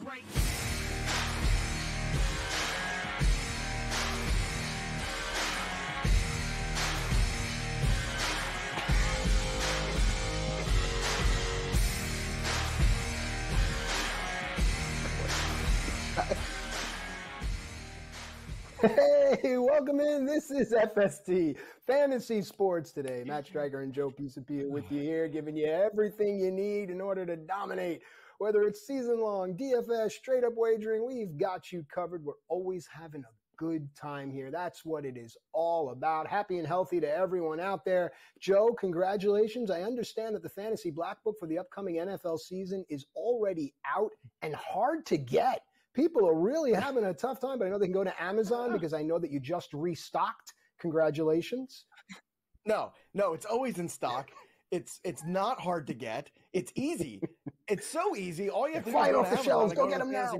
great. Hey, welcome in. This is FST, Fantasy Sports Today. Matt Striker and Joe Pisapia with you here, giving you everything you need in order to dominate. Whether it's season-long, DFS, straight-up wagering, we've got you covered. We're always having a good time here. That's what it is all about. Happy and healthy to everyone out there. Joe, congratulations. I understand that the Fantasy Black Book for the upcoming NFL season is already out and hard to get. People are really having a tough time, but I know they can go to Amazon because I know that you just restocked. Congratulations. No, it's always in stock. It's not hard to get. It's easy. It's so easy. All you have to do is go off the shelves. Go get them now.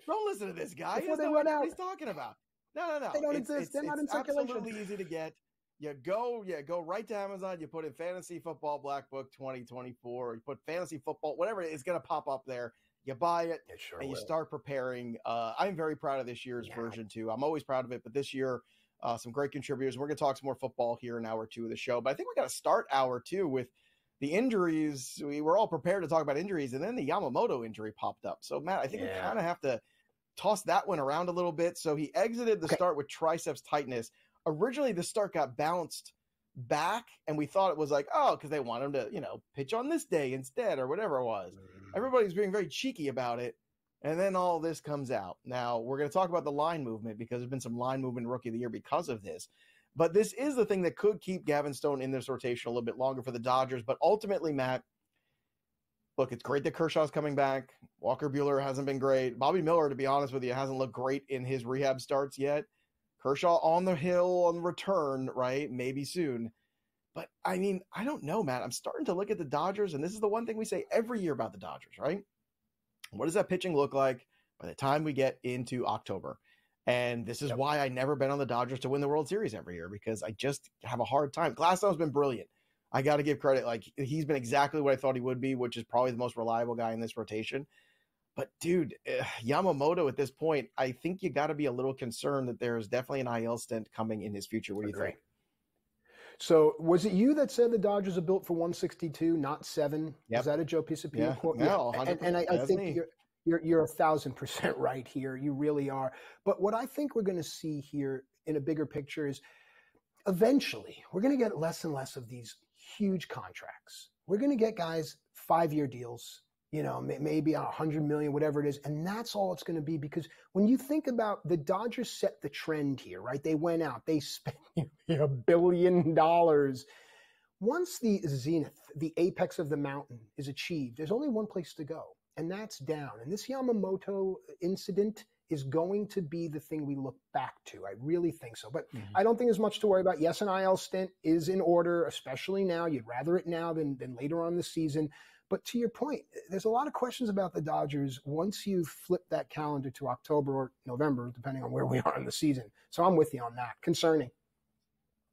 Don't listen to this guy. Before they run out. What he's talking about. No. They don't exist. They're not in circulation. It's absolutely easy to get. You go right to Amazon. You put in Fantasy Football Black Book 2024. You put Fantasy Football, whatever it is, going to pop up there. You buy it, and you start preparing. I'm very proud of this year's version, too. I'm always proud of it, but this year, some great contributors. We're going to talk some more football here in hour 2 of the show, but I think we got to start hour 2 with the injuries. We were all prepared to talk about injuries, and then the Yamamoto injury popped up. So, Matt, I think we kind of have to toss that one around a little bit. So he exited the start with triceps tightness. Originally, the start got bounced back, and we thought it was like, because they want him to, pitch on this day instead or whatever it was. Everybody's being very cheeky about it, and then all this comes out. Now, we're going to talk about the line movement because there's been some line movement Rookie of the Year because of this. But this is the thing that could keep Gavin Stone in this rotation a little bit longer for the Dodgers. But ultimately, Matt, look, it's great that Kershaw's coming back. Walker Buehler hasn't been great. Bobby Miller, to be honest with you, hasn't looked great in his rehab starts yet. Kershaw on the hill on return, right? Maybe soon. But, I mean, I don't know, Matt. I'm starting to look at the Dodgers, and this is the one thing we say every year about the Dodgers, right? What does that pitching look like by the time we get into October? And this is why I never bet on the Dodgers to win the World Series every year, because I just have a hard time. Glasnow's been brilliant. I got to give credit. Like, he's been exactly what I thought he would be, which is probably the most reliable guy in this rotation. But, dude, Yamamoto at this point, I think you got to be a little concerned that there's definitely an IL stint coming in his future. What do you think? So was it you that said the Dodgers are built for 162, not 7? Yep. Is that a Joe Pisapia quote? No, and I think you're 1,000% right here. You really are. But what I think we're going to see here in a bigger picture is eventually we're going to get less and less of these huge contracts. We're going to get guys 5-year deals, maybe $100 million, whatever it is. And that's all it's going to be, because when you think about the Dodgers set the trend here, right? They went out, they spent $1 billion. Once the zenith, the apex of the mountain is achieved, there's only one place to go, and that's down. And this Yamamoto incident is going to be the thing we look back to. I really think so. But I don't think there's much to worry about. Yes, an IL stint is in order, especially now. You'd rather it now than later on in the season. But to your point, there's a lot of questions about the Dodgers once you flip that calendar to October or November, depending on where we are in the season. So I'm with you on that. Concerning.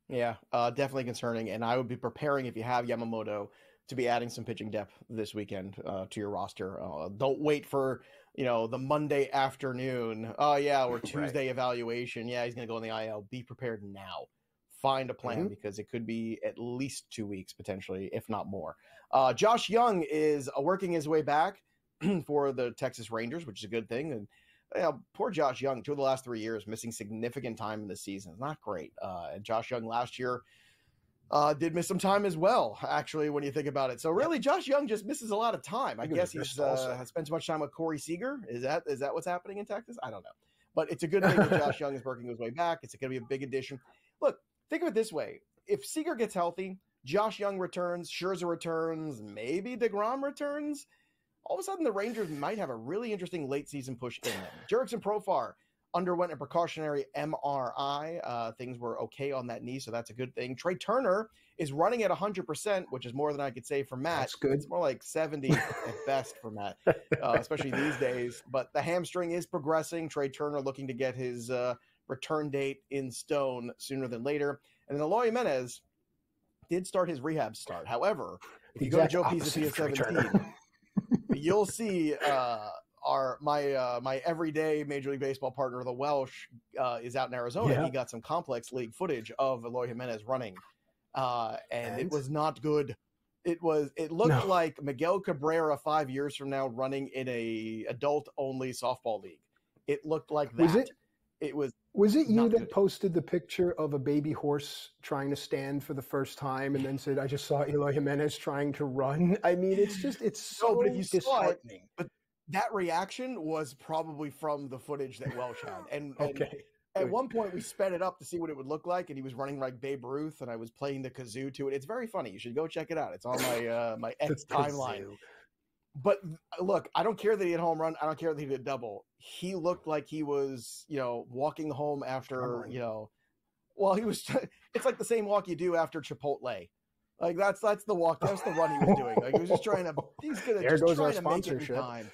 Yeah, definitely concerning. And I would be preparing, if you have Yamamoto, to be adding some pitching depth this weekend to your roster. Don't wait for, the Monday afternoon. Oh, yeah, or Tuesday evaluation. Yeah, he's going to go in the IL. Be prepared now. Find a plan because it could be at least 2 weeks, potentially, if not more. Josh Young is working his way back for the Texas Rangers, which is a good thing. And poor Josh Young, 2 of the last 3 years, missing significant time in the season. It's not great. And Josh Young last year did miss some time as well, actually, when you think about it. So really, Josh Young just misses a lot of time. I guess he's has spent too much time with Corey Seager. Is that what's happening in Texas? I don't know. But it's a good thing that Josh Young is working his way back. It's going to be a big addition. Look, think of it this way. If Seager gets healthy, Josh Young returns, Scherzer returns, maybe DeGrom returns, all of a sudden the Rangers might have a really interesting late season push in them. Jurickson Profar underwent a precautionary MRI. Things were okay on that knee, so that's a good thing. Trey Turner is running at 100%, which is more than I could say for Matt. That's good. It's more like 70 at best for Matt, especially these days. But the hamstring is progressing. Trey Turner looking to get his return date in stone sooner than later. And then Eloy Jimenez did start his rehab start. However, if you go to Joe Pisapia 17, you'll see my everyday Major League Baseball partner, the Welsh, is out in Arizona. Yeah. He got some complex league footage of Eloy Jimenez running, and it was not good. It looked like Miguel Cabrera 5 years from now running in a adult only softball league. It looked like that. Was it you that posted the picture of a baby horse trying to stand for the first time and then said, "I just saw Eloy Jimenez trying to run"? I mean, it's so but if you disheartening. But that reaction was probably from the footage that Welsh had. And at one point we sped it up to see what it would look like, and he was running like Babe Ruth, and I was playing the kazoo to it. It's very funny. You should go check it out. It's on my my X timeline. But look, I don't care that he had a home run. I don't care that he did a double. He looked like he was, walking home after, well, he was. It's like the same walk you do after Chipotle. Like that's the walk. That's the run he was doing. Like he was just trying to. He's gonna there just goes trying our to make it sponsorship. in time.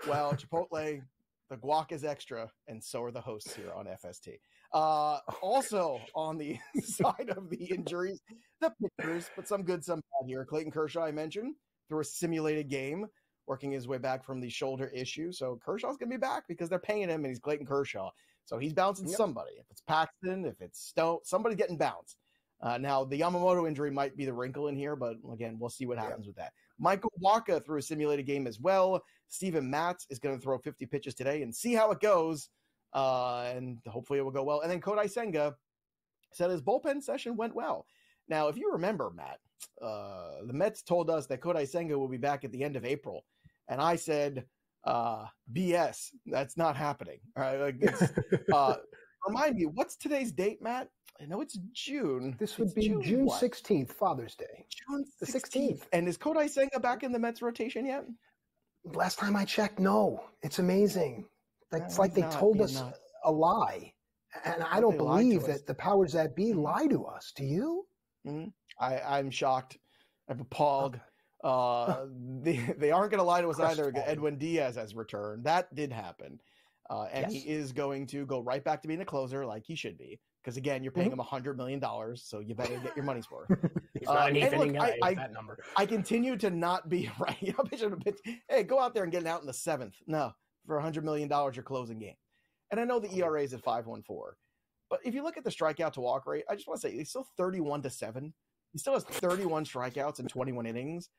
Well, Chipotle, the guac is extra, and so are the hosts here on FST. Also on the side of the injuries, the pitchers, but some good, some bad here. Clayton Kershaw, I mentioned, through a simulated game, working his way back from the shoulder issue. So Kershaw's going to be back because they're paying him, and he's Clayton Kershaw. So he's bouncing somebody. If it's Paxton, if it's Stone, somebody's getting bounced. Now, the Yamamoto injury might be the wrinkle in here, but again, we'll see what happens with that. Michael Wacha threw a simulated game as well. Steven Matz is going to throw 50 pitches today and see how it goes, and hopefully it will go well. And then Kodai Senga said his bullpen session went well. Now, if you remember, Matt, the Mets told us that Kodai Senga will be back at the end of April, and I said, BS, that's not happening. All right, remind me, what's today's date, Matt? I know it's June. This would be June 16th, Father's Day. June 16th. And is Kodai Senga back in the Mets rotation yet? Last time I checked, no. It's amazing. It's like they told us a lie. And I don't believe that the powers that be lie to us. Do you? Mm-hmm. I'm shocked. I'm appalled. They aren't going to lie to us either. Edwin Diaz has returned. That did happen. And he is going to go right back to being a closer like he should be. Because, again, you're paying him $100 million, so you better get your money's worth. He's not an eighth-inning guy with that number. I continue to not be right. Hey, go out there and get it out in the seventh. No, for $100 million, you're closing game. And I know the ERA is at 5.14. But if you look at the strikeout to walk rate, I just want to say he's still 31-7. He still has 31 strikeouts in 21 innings.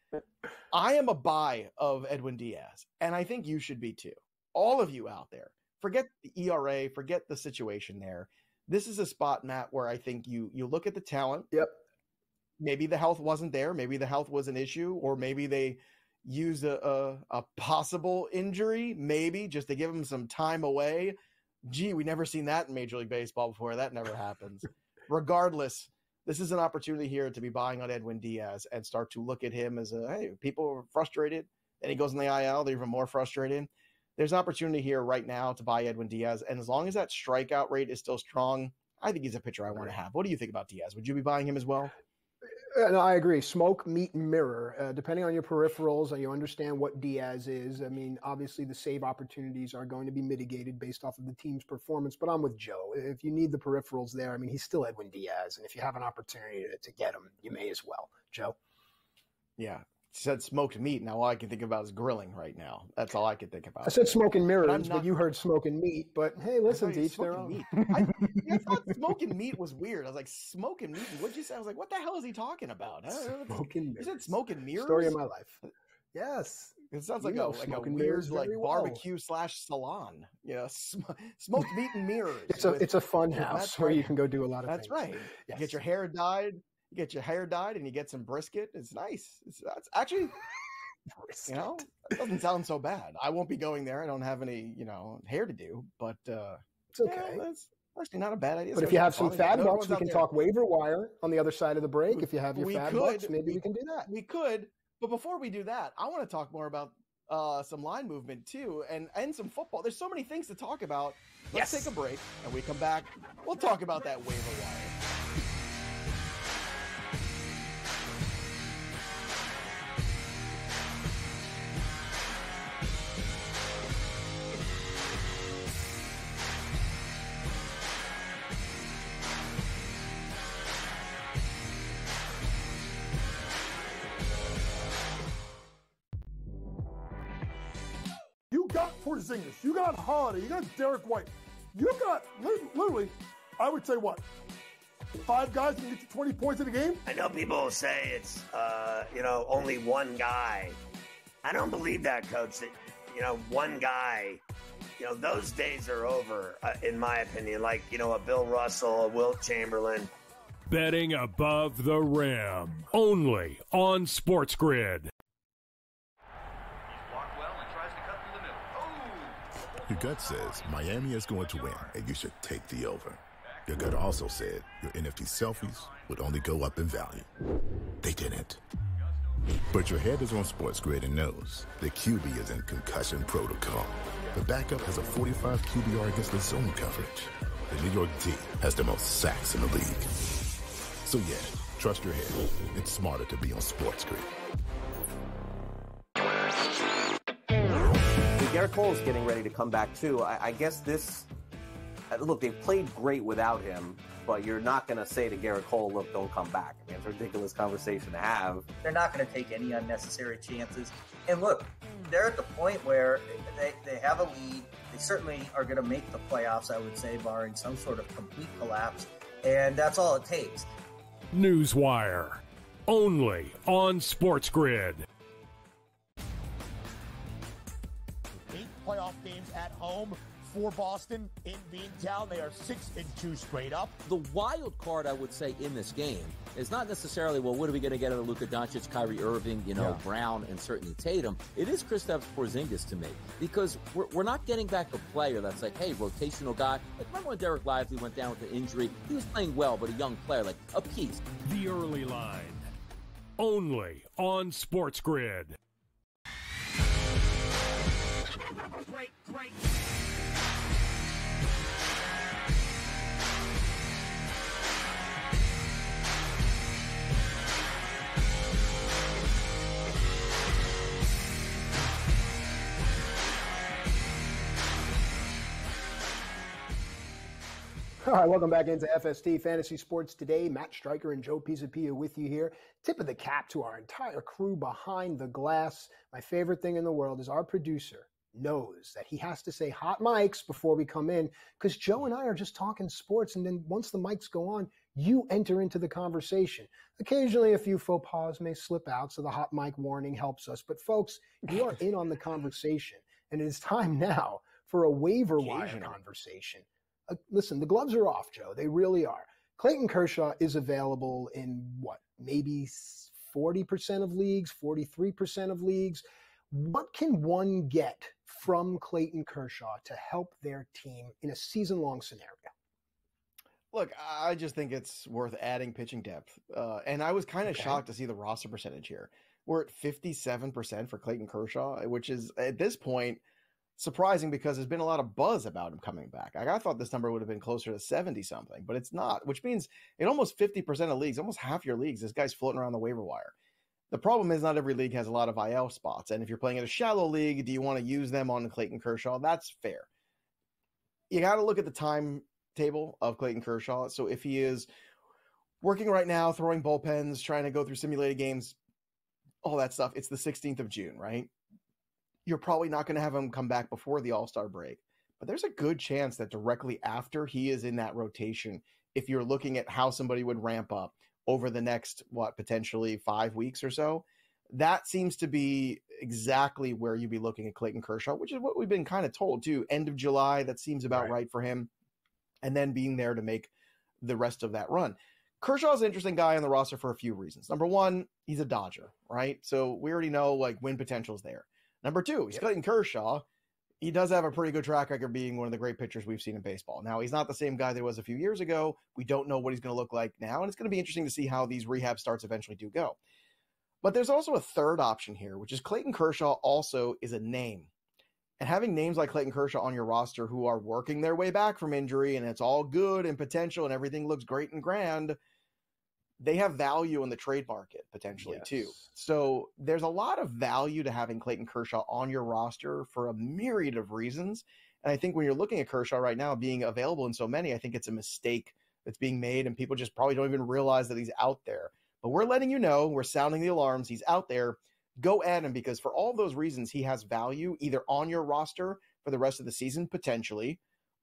I am a buy of Edwin Diaz, and I think you should be too. All of you out there, forget the ERA, forget the situation there. This is a spot, Matt, where I think you look at the talent. Yep. Maybe the health wasn't there. Maybe the health was an issue, or maybe they used a possible injury, maybe just to give him some time away. Gee, we never seen that in Major League Baseball before. That never happens. Regardless, this is an opportunity here to be buying on Edwin Diaz and start to look at him as hey, people are frustrated. Then he goes in the IL, they're even more frustrated. There's an opportunity here right now to buy Edwin Diaz. And as long as that strikeout rate is still strong, I think he's a pitcher I want to have. What do you think about Diaz? Would you be buying him as well? No, I agree. Smoke, meat, and mirror. Depending on your peripherals and you understand what Diaz is, I mean, obviously the save opportunities are going to be mitigated based off of the team's performance. But I'm with Joe. If you need the peripherals there, I mean, he's still Edwin Diaz. And if you have an opportunity to get him, you may as well. Joe? Yeah. Said smoked meat. Now all I can think about is grilling right now. That's all I can think about. I said smoke and mirrors, but you heard smoke and meat. But hey, listen, to each their own. I thought smoke and meat was weird. I was like, smoke and meat? What'd you say? I was like, what the hell is he talking about? Smoke and mirrors. You said smoke and mirrors? Story of my life. Yes. It sounds like a weird barbecue / salon. Yeah, smoked meat and mirrors. It's a fun house where you can go do a lot of things. That's right. Yes. You get your hair dyed. You get your hair dyed and you get some brisket. It's nice. That's actually, it doesn't sound so bad. I won't be going there. I don't have any, hair to do, but it's okay. That's actually not a bad idea. But if you have some fad bucks, we can talk waiver wire on the other side of the break. If you have your fad bucks, maybe we can do that. We could. But before we do that, I want to talk more about some line movement too and some football. There's so many things to talk about. Let's take a break and we come back. We'll talk about that waiver wire. got Porzingis, you got Holiday, you got Derek White, you got literally, I would say what? 5 guys can get you 20 points in a game? I know people will say it's, only one guy. I don't believe that, Coach, that, one guy, those days are over, in my opinion. Like, a Bill Russell, a Wilt Chamberlain. Betting above the rim, only on SportsGrid. Your gut says Miami is going to win, and you should take the over. Your gut also said your NFT selfies would only go up in value. They didn't. But your head is on SportsGrid and knows the QB is in concussion protocol. The backup has a 45 QBR against the zone coverage. The New York D has the most sacks in the league. So yeah, trust your head. It's smarter to be on SportsGrid. Garrett Cole's getting ready to come back too. I guess this, look, they've played great without him, but you're not going to say to Garrett Cole, look, don't come back. I mean, it's a ridiculous conversation to have. They're not going to take any unnecessary chances. And look, they're at the point where they have a lead. They certainly are going to make the playoffs, I would say, barring some sort of complete collapse. And that's all it takes. Newswire, only on SportsGrid. 8 playoff games at home for Boston in Beantown. They are 6-2 straight up. The wild card, I would say, in this game is not necessarily, well, what are we going to get out of Luka Doncic, Kyrie Irving, Brown, and certainly Tatum. It is Kristaps Porzingis to me, because we're not getting back a player that's like, hey, rotational guy. Like, remember when Derek Lively went down with an injury? He was playing well, but a young player, like a piece. The early line, only on SportsGrid. Great. All right, welcome back into FST Fantasy Sports Today. Matt Striker and Joe Pisapia with you here. Tip of the cap to our entire crew behind the glass. My favorite thing in the world is our producer knows that he has to say hot mics before we come in, because Joe and I are just talking sports, and then once the mics go on, you enter into the conversation. Occasionally, a few faux pas may slip out, so the hot mic warning helps us. But folks, you are in on the conversation, and it is time now for a waiver wire conversation. Listen, the gloves are off, Joe. They really are. Clayton Kershaw is available in maybe 40% of leagues, 43% of leagues. What can one get from Clayton Kershaw to help their team in a season-long scenario? Look, I just think it's worth adding pitching depth. And I was kind of shocked to see the roster percentage here. We're at 57% for Clayton Kershaw, which is, at this point, surprising because there's been a lot of buzz about him coming back. I thought this number would have been closer to 70-something, but it's not, which means in almost 50% of leagues, almost half your leagues, this guy's floating around the waiver wire. The problem is not every league has a lot of IL spots, and if you're playing in a shallow league, do you want to use them on Clayton Kershaw? That's fair. You got to look at the timetable of Clayton Kershaw. So if he is working right now, throwing bullpens, trying to go through simulated games, all that stuff, it's the 16th of June, right? You're probably not going to have him come back before the All-Star break, but there's a good chance that directly after he is in that rotation, if you're looking at how somebody would ramp up over the next, potentially 5 weeks or so, that seems to be exactly where you'd be looking at Clayton Kershaw, which is what we've been kind of told too. End of July, that seems about right for him, and then being there to make the rest of that run. Kershaw's an interesting guy on the roster for a few reasons. Number one, he's a Dodger, right? So we already know win potential is there. Number two, he's Clayton Kershaw. He does have a pretty good track record being one of the great pitchers we've seen in baseball. Now, he's not the same guy that he was a few years ago. We don't know what he's going to look like now, and it's going to be interesting to see how these rehab starts eventually do go. But there's also a third option here, which is Clayton Kershaw also is a name. And having names like Clayton Kershaw on your roster who are working their way back from injury, and it's all good and potential and everything looks great and grand, they have value in the trade market potentially too. So there's a lot of value to having Clayton Kershaw on your roster for a myriad of reasons. And I think when you're looking at Kershaw right now being available in so many, I think it's a mistake that's being made and people just probably don't even realize that he's out there. But we're letting you know, we're sounding the alarms. He's out there. go add him, because for all those reasons, he has value either on your roster for the rest of the season, potentially,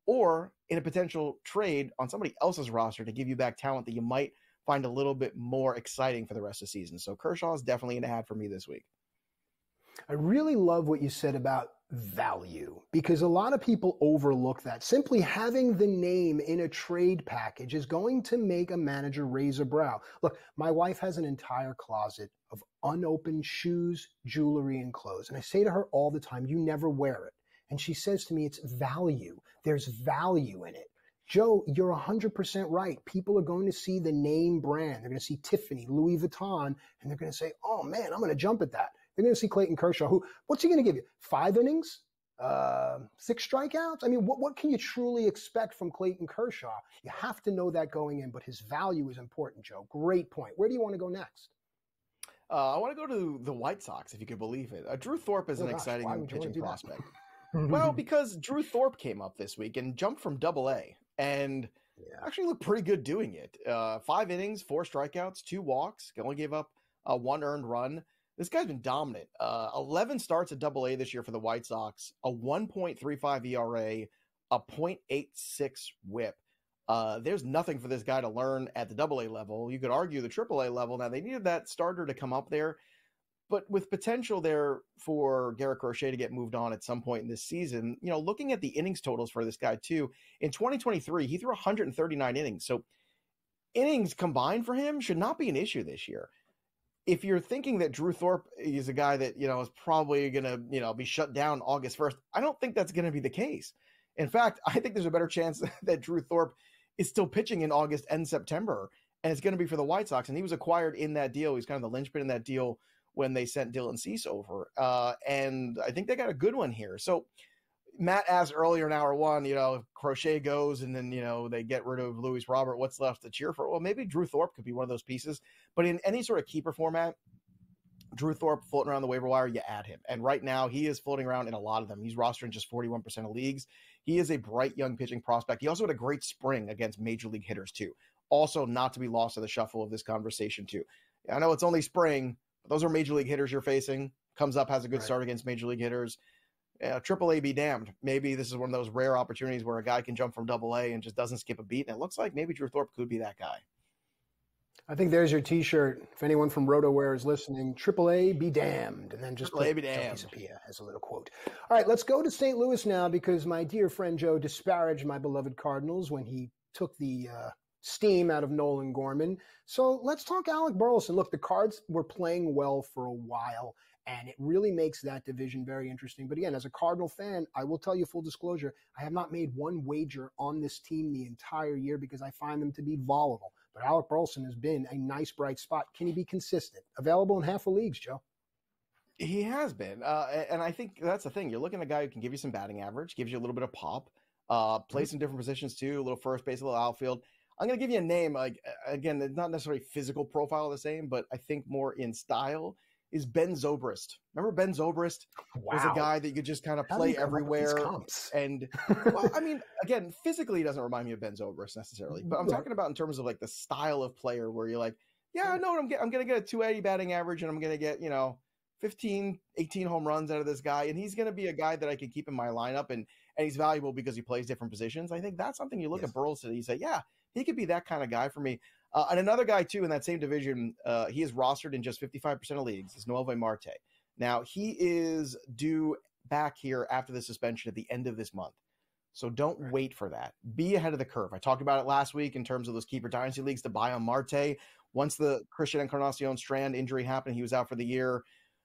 or in a potential trade on somebody else's roster to give you back talent that you might find a little bit more exciting for the rest of the season. So Kershaw is definitely an add for me this week. I really love what you said about value, because a lot of people overlook that. Simply having the name in a trade package is going to make a manager raise a brow. Look, my wife has an entire closet of unopened shoes, jewelry, and clothes. And I say to her all the time, you never wear it. And she says to me, it's value. There's value in it. Joe, you're 100% right. People are going to see the name brand. They're going to see Tiffany, Louis Vuitton, and they're going to say, oh man, I'm going to jump at that. They're going to see Clayton Kershaw, what's he going to give you? 5 innings? 6 strikeouts? I mean, what can you truly expect from Clayton Kershaw? You have to know that going in, but his value is important, Joe. Great point. Where do you want to go next? I want to go to the White Sox, if you could believe it. Drew Thorpe is an exciting pitching prospect. Well, because Drew Thorpe came up this week and jumped from Double-A and actually looked pretty good doing it. 5 innings, 4 strikeouts, 2 walks, only gave up 1 earned run. This guy's been dominant. 11 starts at Double-A this year for the White Sox, a 1.35 ERA, a .86 WHIP. There's nothing for this guy to learn at the Double-A level. You could argue the Triple-A level. Now, they needed that starter to come up there, but with potential there for Garrett Crochet to get moved on at some point in this season, looking at the innings totals for this guy too, in 2023, he threw 139 innings. So innings combined for him should not be an issue this year. If you're thinking that Drew Thorpe is a guy that, is probably going to, be shut down August 1st, I don't think that's going to be the case. In fact, I think there's a better chance that Drew Thorpe is still pitching in August and September, and it's going to be for the White Sox. And he was acquired in that deal. He's kind of the linchpin in that deal when they sent Dylan Cease over. And I think they got a good one here. So Matt asked earlier in hour 1, if Crochet goes and then, they get rid of Luis Robert, what's left to cheer for? Well, maybe Drew Thorpe could be one of those pieces. But in any sort of keeper format, Drew Thorpe floating around the waiver wire, you add him. And right now he is floating around in a lot of them. He's rostered in just 41% of leagues. He is a bright young pitching prospect. He also had a great spring against major league hitters too. Also not to be lost to the shuffle of this conversation too. I know it's only spring, but those are major league hitters you're facing. Comes up, has a good start against major league hitters. Triple-A be damned. Maybe this is one of those rare opportunities where a guy can jump from Double-A and just doesn't skip a beat. And it looks like maybe Drew Thorpe could be that guy. I think there's your T-shirt. If anyone from RotoWare is listening, Triple-A be damned. And then just Triple-A be damned. Joe Pisapia as a little quote. All right, let's go to St. Louis now, because my dear friend Joe disparaged my beloved Cardinals when he took the steam out of Nolan Gorman. So let's talk Alec Burleson. Look, the Cards were playing well for a while, and it really makes that division very interesting. But again, as a Cardinal fan, I will tell you full disclosure, I have not made one wager on this team the entire year because I find them to be volatile. But Alec Burleson has been a nice, bright spot. Can he be consistent? Available in half of leagues, Joe. He has been. And I think that's the thing. You're looking at a guy who can give you some batting average, gives you a little bit of pop, play some different positions too, a little first base, a little outfield. I'm going to give you a name. Like, again, it's not necessarily physical profile the same, but I think more in style is Ben Zobrist. Remember Ben Zobrist was a guy that you could just kind of play everywhere. And well, I mean, again, physically, he doesn't remind me of Ben Zobrist necessarily, but I'm talking about in terms of like the style of player where you're like, yeah, I know what I'm going to get a 280 batting average and I'm going to get, 15, 18 home runs out of this guy. And he's going to be a guy that I can keep in my lineup and he's valuable because he plays different positions. I think that's something you look at Burleson and you say, yeah, he could be that kind of guy for me. And another guy, too, in that same division, he is rostered in just 55% of leagues, is Noelvi Marte. Now, he is due back here after the suspension at the end of this month. So don't wait for that. Be ahead of the curve. I talked about it last week in terms of those keeper dynasty leagues to buy on Marte. Once the Christian Encarnacion Strand injury happened, he was out for the year.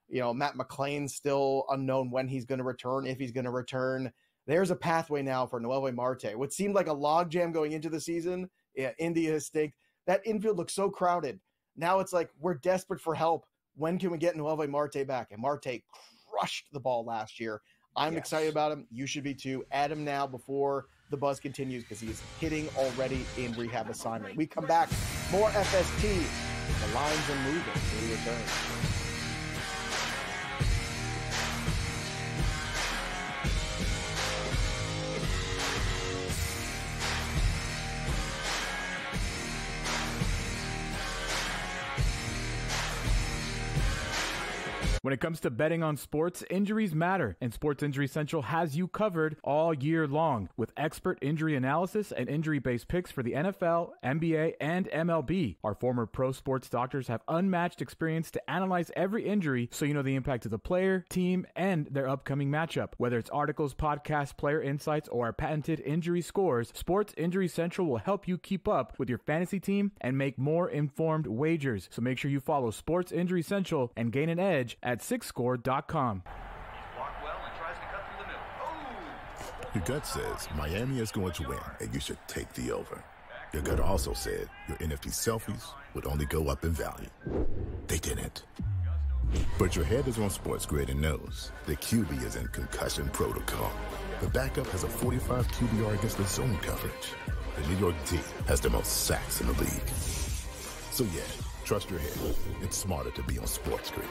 Matt McClain's still unknown when he's going to return, if he's going to return. There's a pathway now for Noelvi Marte. What seemed like a logjam going into the season, India has staked. That infield looks so crowded. Now it's like we're desperate for help. When can we get Noelvi Marte back? And Marte crushed the ball last year. I'm excited about him. You should be too. Add him now before the buzz continues because he is hitting already in rehab assignment. We come back, more FST. The lines are moving. We return. When it comes to betting on sports, injuries matter, and Sports Injury Central has you covered all year long with expert injury analysis and injury-based picks for the NFL, NBA, and MLB. Our former pro sports doctors have unmatched experience to analyze every injury so you know the impact of the player, team, and their upcoming matchup. Whether it's articles, podcasts, player insights, or our patented injury scores, Sports Injury Central will help you keep up with your fantasy team and make more informed wagers. So make sure you follow Sports Injury Central and gain an edge at sixscore.com. Your gut says Miami is going to win, and you should take the over. Your gut also said your NFT selfies would only go up in value. They didn't. But your head is on SportsGrid and knows the QB is in concussion protocol. The backup has a 45 QBR against the zone coverage. The New York D has the most sacks in the league. So yeah, trust your head. It's smarter to be on SportsGrid.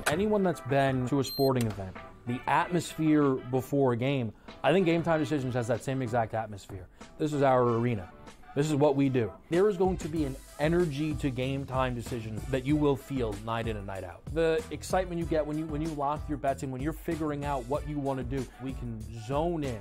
Anyone that's been to a sporting event, the atmosphere before a game, I think Game Time Decisions has that same exact atmosphere. This is our arena. This is what we do. There is going to be an energy to Game Time Decisions that you will feel night in and night out. The excitement you get when you lock your bets in, when you're figuring out what you want to do, we can zone in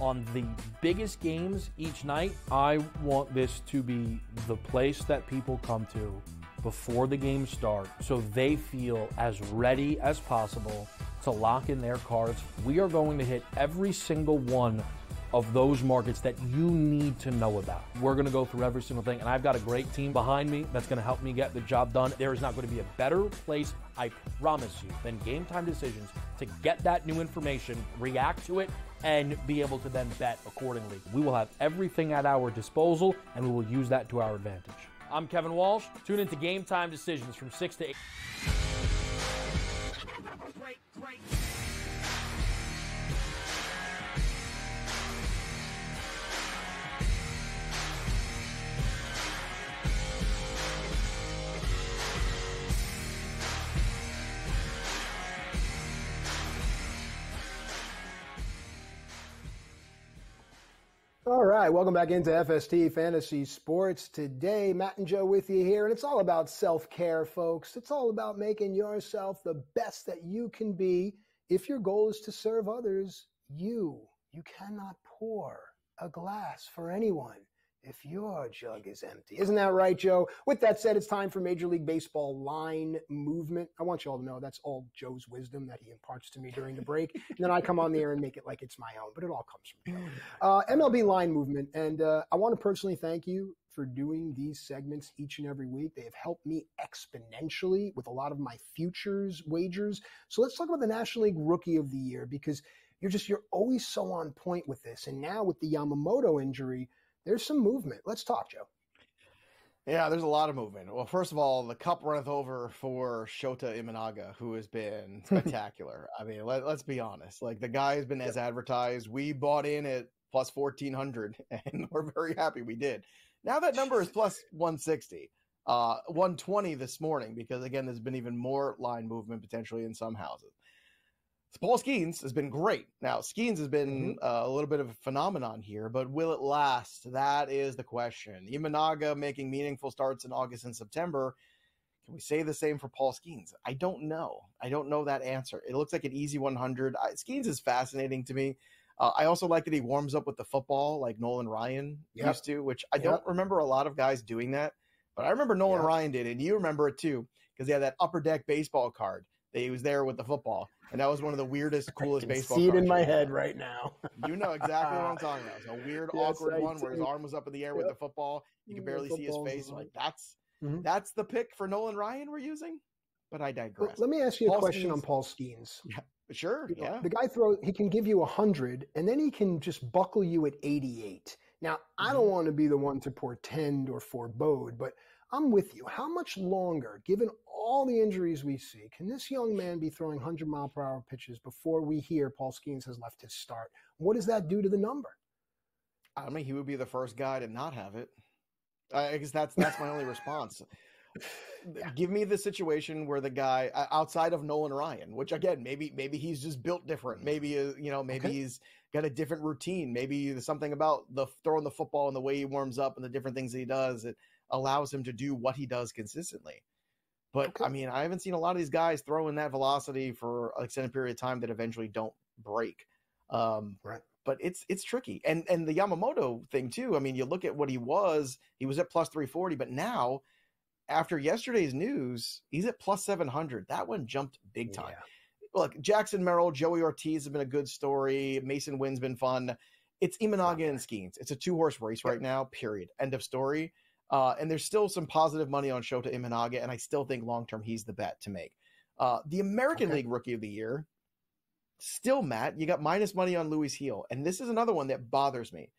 on the biggest games each night. I want this to be the place that people come to before the games start so they feel as ready as possible to lock in their cards. We are going to hit every single one of those markets that you need to know about. We're going to go through every single thing, and I've got a great team behind me that's going to help me get the job done. There is not going to be a better place, I promise you, than Game Time Decisions to get that new information, react to it, and be able to then bet accordingly. We will have everything at our disposal, and we will use that to our advantage. I'm Kevin Walsh. Tune into Game Time Decisions from 6 to 8. All right, welcome back into FST Fantasy Sports. Today, Matt and Joe with you here, and it's all about self-care, folks. It's all about making yourself the best that you can be. If your goal is to serve others, you cannot pour a glass for anyone if your jug is empty. Isn't that right, Joe? With that said, it's time for Major League Baseball line movement. I want you all to know that's all Joe's wisdom that he imparts to me during the break. And then I come on the air and make it like it's my own, but it all comes from Joe. MLB line movement. And I want to personally thank you for doing these segments each and every week. They have helped me exponentially with a lot of my futures wagers. So let's talk about the National League Rookie of the Year, because you're always so on point with this. And now with the Yamamoto injury, there's some movement. Let's talk, Joe. Yeah, there's a lot of movement. Well, first of all, the cup runneth over for Shota Imanaga, who has been spectacular. I mean, let's be honest. Like, the guy has been as advertised. We bought in at plus 1,400, and we're very happy we did. Now that number is plus 160, 120 this morning, because, again, there's been even more line movement potentially in some houses. Paul Skeens has been great. Now, Skeens has been a little bit of a phenomenon here, but will it last? That is the question. Imanaga making meaningful starts in August and September. Can we say the same for Paul Skeens? I don't know. I don't know that answer. It looks like an easy 100. Skeens is fascinating to me. I also like that he warms up with the football like Nolan Ryan used to, which I don't remember a lot of guys doing that, but I remember Nolan Ryan did, and you remember it too, because he had that Upper Deck baseball card that he was there with the football. And that was one of the weirdest, coolest baseball cards. See it in my head right now. You know exactly what I'm talking about. It's a weird, awkward one where his arm was up in the air with the football. You could barely see his face. Like, that's the pick for Nolan Ryan we're using? But I digress. Well, let me ask you a question on Paul Skeens. Yeah, sure, yeah. The guy he can give you 100, and then he can just buckle you at 88. Now, I don't want to be the one to portend or forebode, but I'm with you. How much longer, given all the injuries we see, can this young man be throwing 100-mile-per-hour pitches before we hear Paul Skeens has left his start? What does that do to the number? I mean, he would be the first guy to not have it. I guess that's my only response. Give me the situation where the guy outside of Nolan Ryan, which again, maybe he's just built different. Maybe he's got a different routine. Maybe there's something about the throwing the football and the way he warms up and the different things that he does that allows him to do what he does consistently. But I mean, I haven't seen a lot of these guys throw in that velocity for an extended period of time that eventually don't break. Right. But it's tricky. And the Yamamoto thing too. I mean, you look at what he was at plus 340, but now after yesterday's news, he's at plus 700. That one jumped big time. Yeah. Look, Jackson Merrill, Joey Ortiz have been a good story. Mason Wynn's been fun. It's Imanaga and Skeens. It's a 2-horse race right now, period. End of story. And there's still some positive money on Shota Imanaga, and I still think long-term he's the bet to make. The American League Rookie of the Year, still, Matt, you got minus money on Luis Heel, and this is another one that bothers me.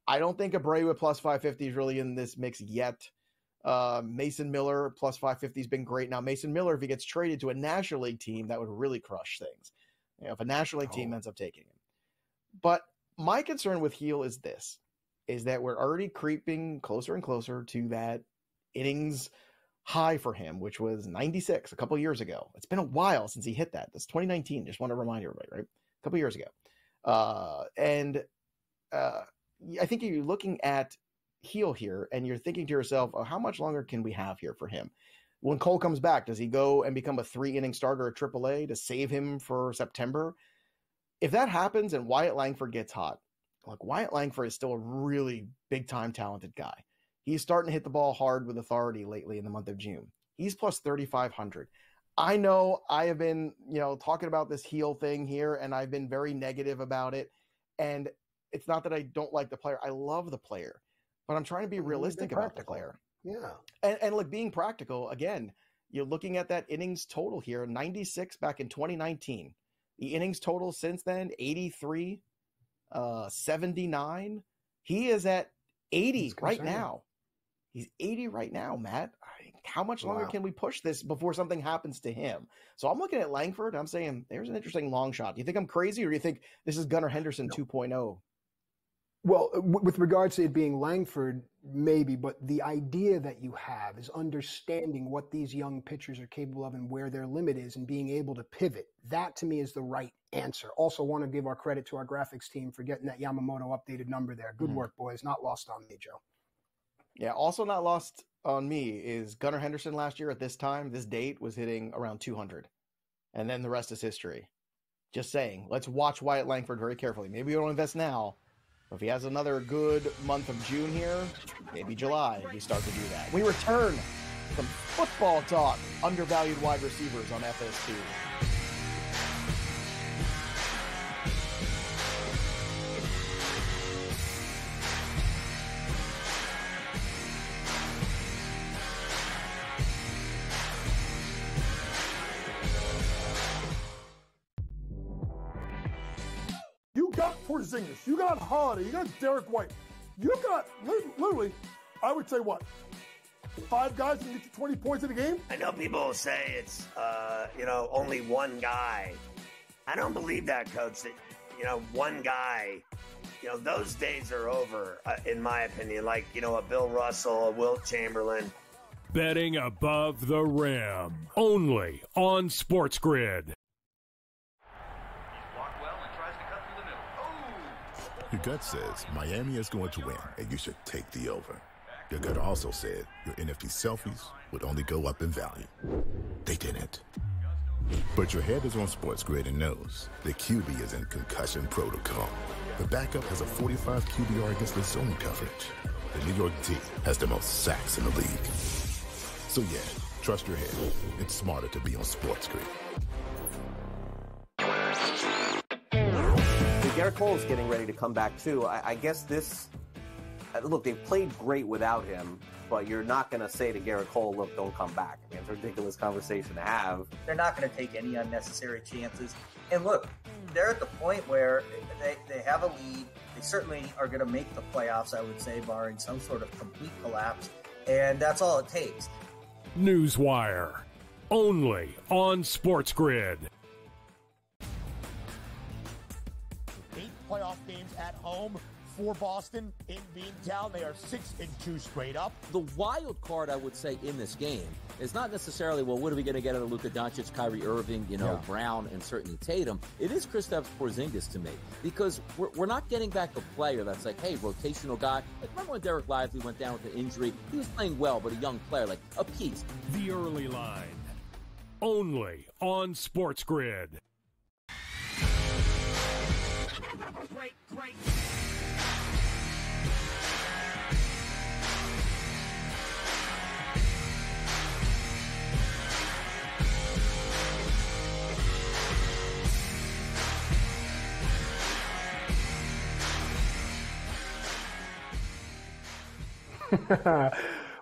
I don't think Abreu with plus 550 is really in this mix yet. Mason Miller plus 550 has been great. Now, Mason Miller, if he gets traded to a National League team, that would really crush things. If a National League team ends up taking him. But my concern with Heel is this, is that we're already creeping closer and closer to that innings high for him, which was 96 a couple of years ago. It's been a while since he hit that. That's 2019. Just want to remind everybody, right? A couple of years ago. I think you're looking at Heel here and you're thinking to yourself, oh, how much longer can we have here for him? When Cole comes back, does he go and become a 3-inning starter at AAA to save him for September? If that happens and Wyatt Langford gets hot, like Wyatt Langford is still a really big-time talented guy. He's starting to hit the ball hard with authority lately in the month of June. He's plus 3,500. I know I have been, talking about this Heel thing here, and I've been very negative about it. And it's not that I don't like the player. I love the player. But I'm trying to be realistic about the player. Yeah. And look, being practical, again, you're looking at that innings total here, 96 back in 2019. The innings total since then, 83, 79. He is at 80 right now. He's 80 right now, Matt. How much longer can we push this before something happens to him? So I'm looking at Langford. I'm saying there's an interesting long shot. Do you think I'm crazy, or do you think this is Gunnar Henderson 2.0? Well, with regards to it being Langford, maybe, but the idea that you have is understanding what these young pitchers are capable of and where their limit is and being able to pivot. That, to me, is the right answer. Also want to give our credit to our graphics team for getting that Yamamoto updated number there. Good work, boys. Not lost on me, Joe. Yeah, also not lost on me is Gunnar Henderson last year at this time, this date, was hitting around 200. And then the rest is history. Just saying, let's watch Wyatt Langford very carefully. Maybe we don't invest now. If he has another good month of June here, maybe July, he start to do that. We return from football talk, undervalued wide receivers on FS2. You got Porzingis, you got Holiday, you got Derek White, you got literally, I would say what, 5 guys can get you 20 points in a game? I know people will say it's, only one guy. I don't believe that, Coach, that, one guy, those days are over, in my opinion, like, a Bill Russell, a Wilt Chamberlain. Betting above the rim, only on SportsGrid. Your gut says Miami is going to win, and you should take the over. Your gut also said your NFT selfies would only go up in value. They didn't. But your head is on SportsGrid and knows the QB is in concussion protocol. The backup has a 45 QBR against the zone coverage. The New York D has the most sacks in the league. So yeah, trust your head. It's smarter to be on SportsGrid. Garrett Cole's getting ready to come back too. I guess this, look, they've played great without him, but you're not going to say to Garrett Cole, look, don't come back. I mean, it's a ridiculous conversation to have. They're not going to take any unnecessary chances. And look, they're at the point where they have a lead. They certainly are going to make the playoffs, I would say, barring some sort of complete collapse. And that's all it takes. Newswire, only on SportsGrid. 8 playoff games at home for Boston in Beantown. They are 6-2 straight up. The wild card, I would say, in this game is not necessarily, well, what are we going to get out of Luka Doncic, Kyrie Irving, Brown, and certainly Tatum. It is Kristaps Porzingis to me, because we're not getting back a player that's like, hey, rotational guy. Like, remember when Derek Lively went down with an injury? He was playing well, but a young player, like a piece. The early line. only on SportsGrid. Great.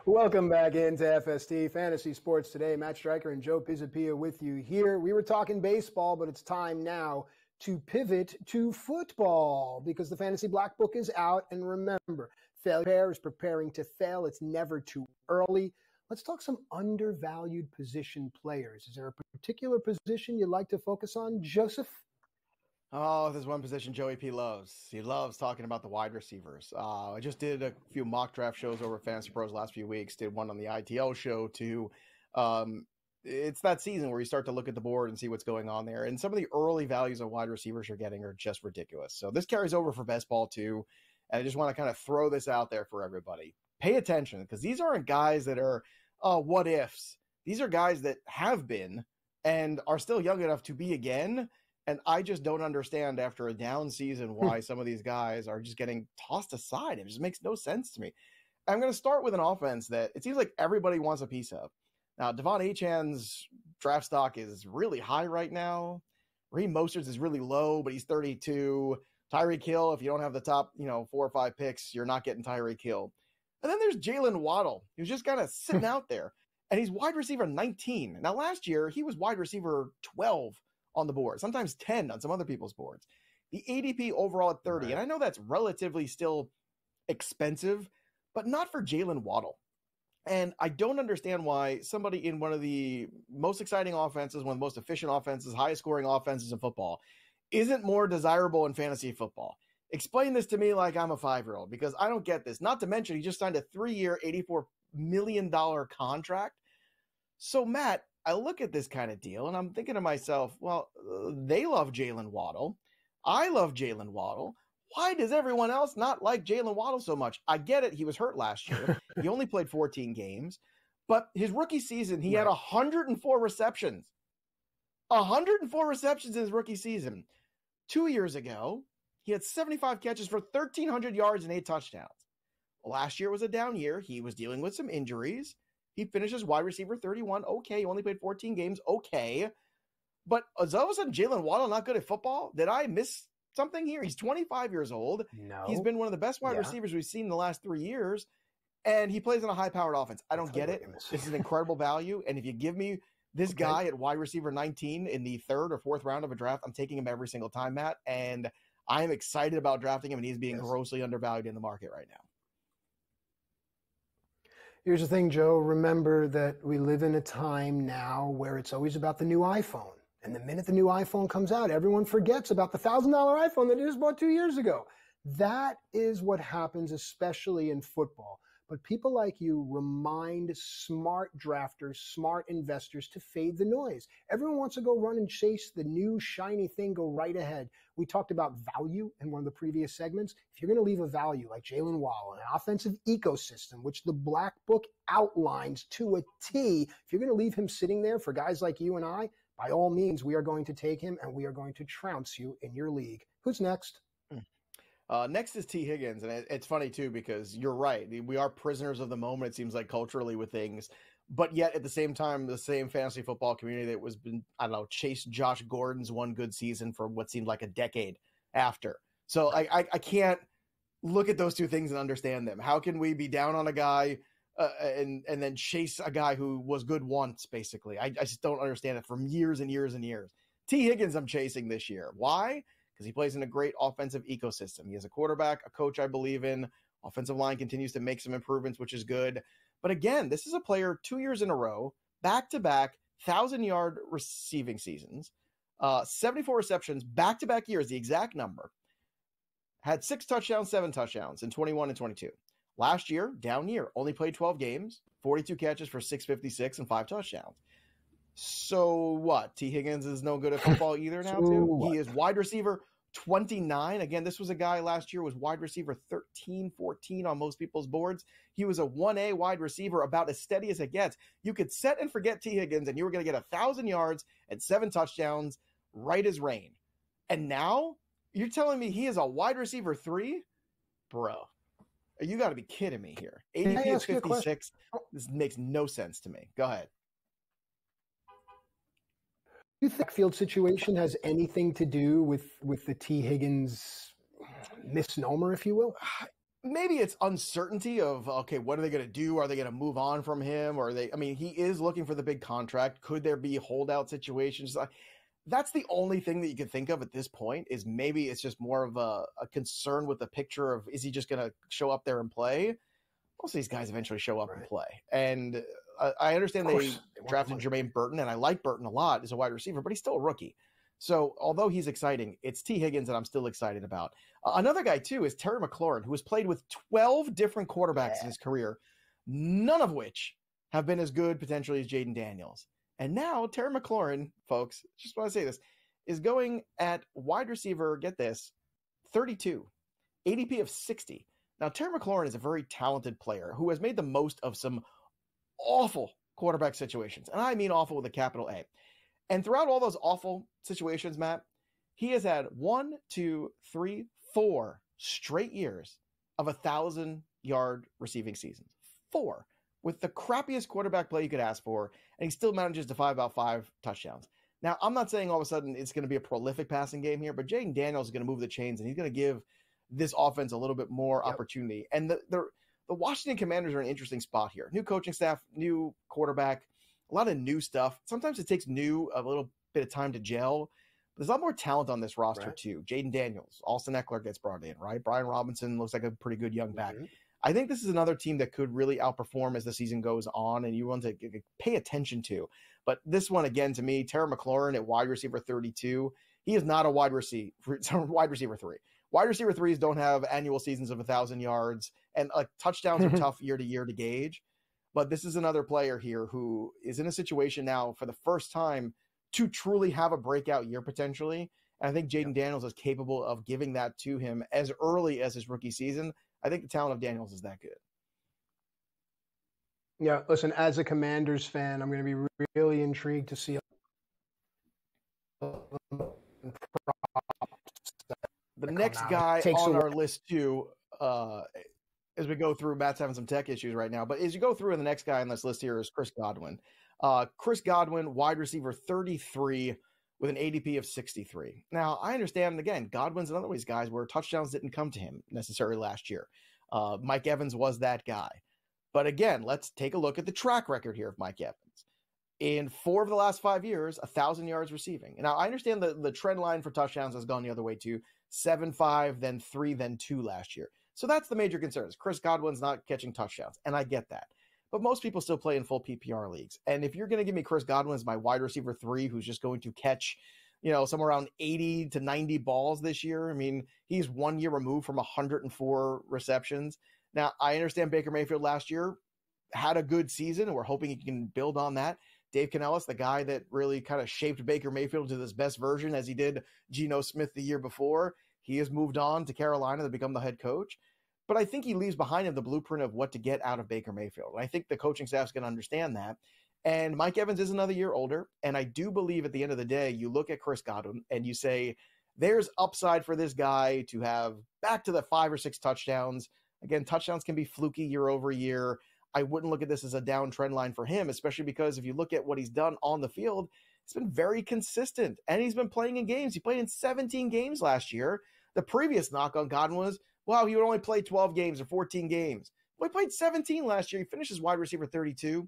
Welcome back into FST Fantasy Sports Today. Matt Striker and Joe Pisapia with you here. We were talking baseball, but it's time now to pivot to football because the Fantasy Black Book is out. And remember, failure is preparing to fail. It's never too early. Let's talk some undervalued position players. Is there a particular position you'd like to focus on, Joseph? Oh, there's one position Joey P loves. He loves talking about the wide receivers. I just did a few mock draft shows over at Fantasy Pros last few weeks. Did one on the ITL show too. It's that season where you start to look at the board and see what's going on there. And some of the early values of wide receivers you're getting are just ridiculous. So this carries over for best ball too. And I just want to kind of throw this out there for everybody. Pay attention because these aren't guys that are what ifs. These are guys that have been and are still young enough to be again. And I just don't understand after a down season why some of these guys are just getting tossed aside. It just makes no sense to me. I'm going to start with an offense that it seems like everybody wants a piece of. Now, Devon Achane's draft stock is really high right now. Raheem Mostert's is really low, but he's 32. Tyreek Hill, if you don't have the top, 4 or 5 picks, you're not getting Tyreek Hill. And then there's Jalen Waddle, who's just kind of sitting out there. And he's wide receiver 19. Now, last year, he was wide receiver 12 on the board, sometimes 10 on some other people's boards. The ADP overall at 30, and I know that's relatively still expensive, but not for Jalen Waddle. And I don't understand why somebody in one of the most exciting offenses, one of the most efficient offenses, highest scoring offenses in football, isn't more desirable in fantasy football. Explain this to me like I'm a 5-year-old, because I don't get this. Not to mention, he just signed a 3-year, $84 million contract. So, Matt, I look at this kind of deal and I'm thinking to myself, well, they love Jalen Waddle. I love Jalen Waddle. Why does everyone else not like Jalen Waddle so much? I get it. He was hurt last year. He only played 14 games. But his rookie season, he had 104 receptions. 104 receptions in his rookie season. 2 years ago, he had 75 catches for 1,300 yards and 8 touchdowns. Last year was a down year. He was dealing with some injuries. He finishes wide receiver 31. Okay, he only played 14 games. Okay. But is all of a sudden Jalen Waddle not good at football? Did I miss something here? He's 25 years old. No. He's been one of the best wide receivers we've seen in the last 3 years. And he plays in a high-powered offense. I don't get it. This is an incredible value. And if you give me this guy at wide receiver 19 in the 3rd or 4th round of a draft, I'm taking him every single time, Matt. And I am excited about drafting him, and he's being grossly undervalued in the market right now. Here's the thing, Joe. Remember that we live in a time now where it's always about the new iPhone. And the minute the new iPhone comes out, everyone forgets about the $1,000 iPhone that they just bought 2 years ago. That is what happens, especially in football. But people like you remind smart drafters, smart investors to fade the noise. Everyone wants to go run and chase the new shiny thing, go right ahead. We talked about value in one of the previous segments. If you're going to leave a value like Jalen Waddle, an offensive ecosystem, which the Black Book outlines to a T, if you're going to leave him sitting there for guys like you and I, by all means, we are going to take him and we are going to trounce you in your league. Who's next? Next is T. Higgins, and it's funny, too, because you're right. We are prisoners of the moment, it seems like, culturally with things. But yet, at the same time, the same fantasy football community that was been, chased Josh Gordon's one good season for what seemed like a decade after. So I can't look at those two things and understand them. How can we be down on a guy and then chase a guy who was good once, basically? I just don't understand it from years and years and years. T. Higgins I'm chasing this year. Why? Because he plays in a great offensive ecosystem. He has a quarterback, a coach I believe in. Offensive line continues to make some improvements, which is good. But again, this is a player 2 years in a row, back-to-back, 1,000-yard receiving seasons, 74 receptions, back-to-back years, the exact number. Had 6 touchdowns, 7 touchdowns in 21 and 22. Last year, down year, only played 12 games, 42 catches for 656 and 5 touchdowns. So what? T. Higgins is no good at football either now, too? He is wide receiver 29. Again, this was a guy last year was wide receiver 13, 14 on most people's boards. He was a 1A wide receiver, about as steady as it gets. You could set and forget T. Higgins, and you were going to get 1,000 yards and 7 touchdowns right as rain. And now you're telling me he is a wide receiver 3? Bro, you got to be kidding me here. ADP is 56. This makes no sense to me. Go ahead. Do you think field situation has anything to do with the T. Higgins misnomer, if you will? Maybe it's uncertainty of, okay, what are they going to do? Are they going to move on from him? Or he is looking for the big contract. Could there be holdout situations? That's the only thing that you can think of at this point, is maybe it's just more of a concern with the picture of, is he just going to show up there and play? Most of these guys eventually show up and play. And I understand they drafted Jermaine Burton, and I like Burton a lot as a wide receiver, but he's still a rookie. So although he's exciting, it's T. Higgins that I'm still excited about. Another guy, too, is Terry McLaurin, who has played with 12 different quarterbacks in his career, none of which have been as good potentially as Jaden Daniels. And now Terry McLaurin, folks, just want to say this, is going at wide receiver, get this, 32, ADP of 60. Now, Terry McLaurin is a very talented player who has made the most of some awful quarterback situations. And I mean awful with a capital A. And throughout all those awful situations, Matt, he has had 1, 2, 3, 4 straight years of 1,000-yard receiving seasons. 4. With the crappiest quarterback play you could ask for, and he still manages to find about 5 touchdowns. Now, I'm not saying all of a sudden it's going to be a prolific passing game here, but Jaden Daniels is going to move the chains, and he's going to give this offense a little bit more opportunity. And the Washington Commanders are in an interesting spot here. New coaching staff, new quarterback, a lot of new stuff. Sometimes it takes a little bit of time to gel. But there's a lot more talent on this roster, too. Jaden Daniels, Austin Eckler gets brought in, right? Brian Robinson looks like a pretty good young back. I think this is another team that could really outperform as the season goes on, and you want to pay attention to. But this one, again, to me, Terry McLaurin at wide receiver 32, he is not a wide receiver 3. Wide receiver 3s don't have annual seasons of 1,000 yards, and touchdowns are tough year to year to gauge. But this is another player here who is in a situation now for the first time to truly have a breakout year potentially. And I think Jaden Daniels is capable of giving that to him as early as his rookie season. I think the talent of Daniels is that good. Yeah, listen, as a Commanders fan, I'm going to be really intrigued to see the next guy on our list too, as we go through. Matt's having some tech issues right now, but as you go through, and the next guy on this list here is Chris Godwin. Chris Godwin, wide receiver 33 with an ADP of 63. Now, I understand, again, Godwin's another one of these guys where touchdowns didn't come to him necessarily last year. Mike Evans was that guy. But again, let's take a look at the track record here of Mike Evans. In 4 of the last 5 years, 1,000 yards receiving. Now, I understand the trend line for touchdowns has gone the other way too. 7, 5, then 3, then 2 last year. So that's the major concern. Chris Godwin's not catching touchdowns, and I get that. But most people still play in full PPR leagues. And if you're going to give me Chris Godwin as my wide receiver 3, who's just going to catch, somewhere around 80 to 90 balls this year, I mean, he's 1 year removed from 104 receptions. Now, I understand Baker Mayfield last year had a good season, and we're hoping he can build on that. Dave Canellis, the guy that really kind of shaped Baker Mayfield to this best version as he did Geno Smith the year before, he has moved on to Carolina to become the head coach. But I think he leaves behind him the blueprint of what to get out of Baker Mayfield. And I think the coaching staff is going to understand that. And Mike Evans is another year older. And I do believe at the end of the day, you look at Chris Godwin and you say, there's upside for this guy to have back to the 5 or 6 touchdowns. Again, touchdowns can be fluky year over year. I wouldn't look at this as a down trend line for him, especially because if you look at what he's done on the field, it's been very consistent. And he's been playing in games. He played in 17 games last year. The previous knock on Godwin was, wow, he would only play 12 games or 14 games. Well, he played 17 last year. He finished as wide receiver 32.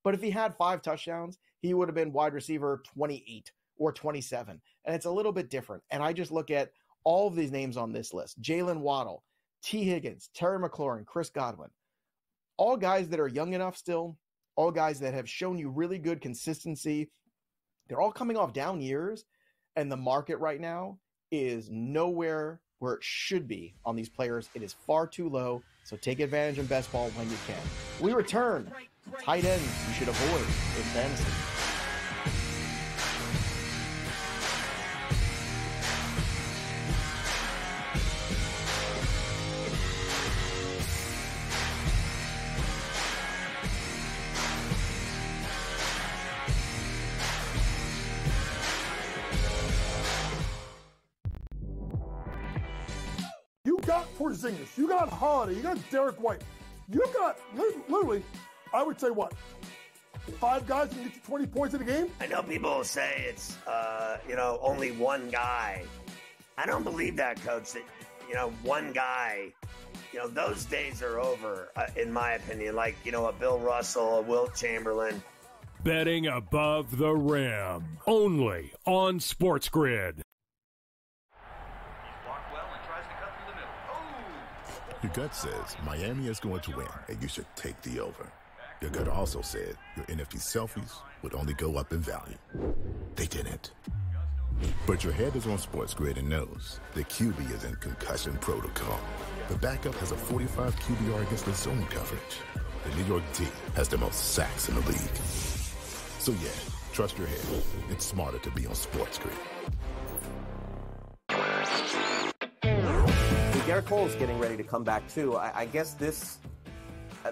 But if he had 5 touchdowns, he would have been wide receiver 28 or 27. And it's a little bit different. And I just look at all of these names on this list. Jalen Waddle, T. Higgins, Terry McLaurin, Chris Godwin. All guys that are young enough still, all guys that have shown you really good consistency. They're all coming off down years. And the market right now is nowhere where it should be on these players. It is far too low, so take advantage in best ball when you can. We return. Tight ends you should avoid in fantasy. got Porzingis, you got Holiday, you got Derek White. You got literally, I would say what? 5 guys can get you 20 points in a game? I know people will say it's, only one guy. I don't believe that, Coach, that, one guy, those days are over, in my opinion. Like, a Bill Russell, a Wilt Chamberlain. Betting above the rim. Only on SportsGrid. Your gut says Miami is going to win, and you should take the over. Your gut also said your NFT selfies would only go up in value. They didn't. But your head is on SportsGrid and knows the QB is in concussion protocol. The backup has a 45 QBR against the zone coverage. The New York D has the most sacks in the league. So yeah, trust your head. It's smarter to be on SportsGrid. Garrett Cole's getting ready to come back too. I guess this.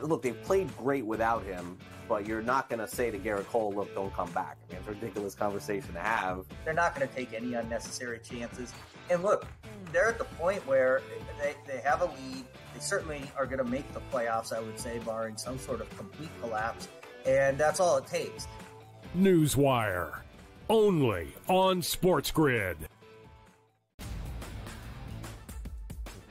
Look, they've played great without him, but you're not going to say to Garrett Cole, "Look, don't come back." I mean, it's a ridiculous conversation to have. They're not going to take any unnecessary chances. And look, they're at the point where they have a lead. They certainly are going to make the playoffs, I would say, barring some sort of complete collapse. And that's all it takes. Newswire. Only on SportsGrid.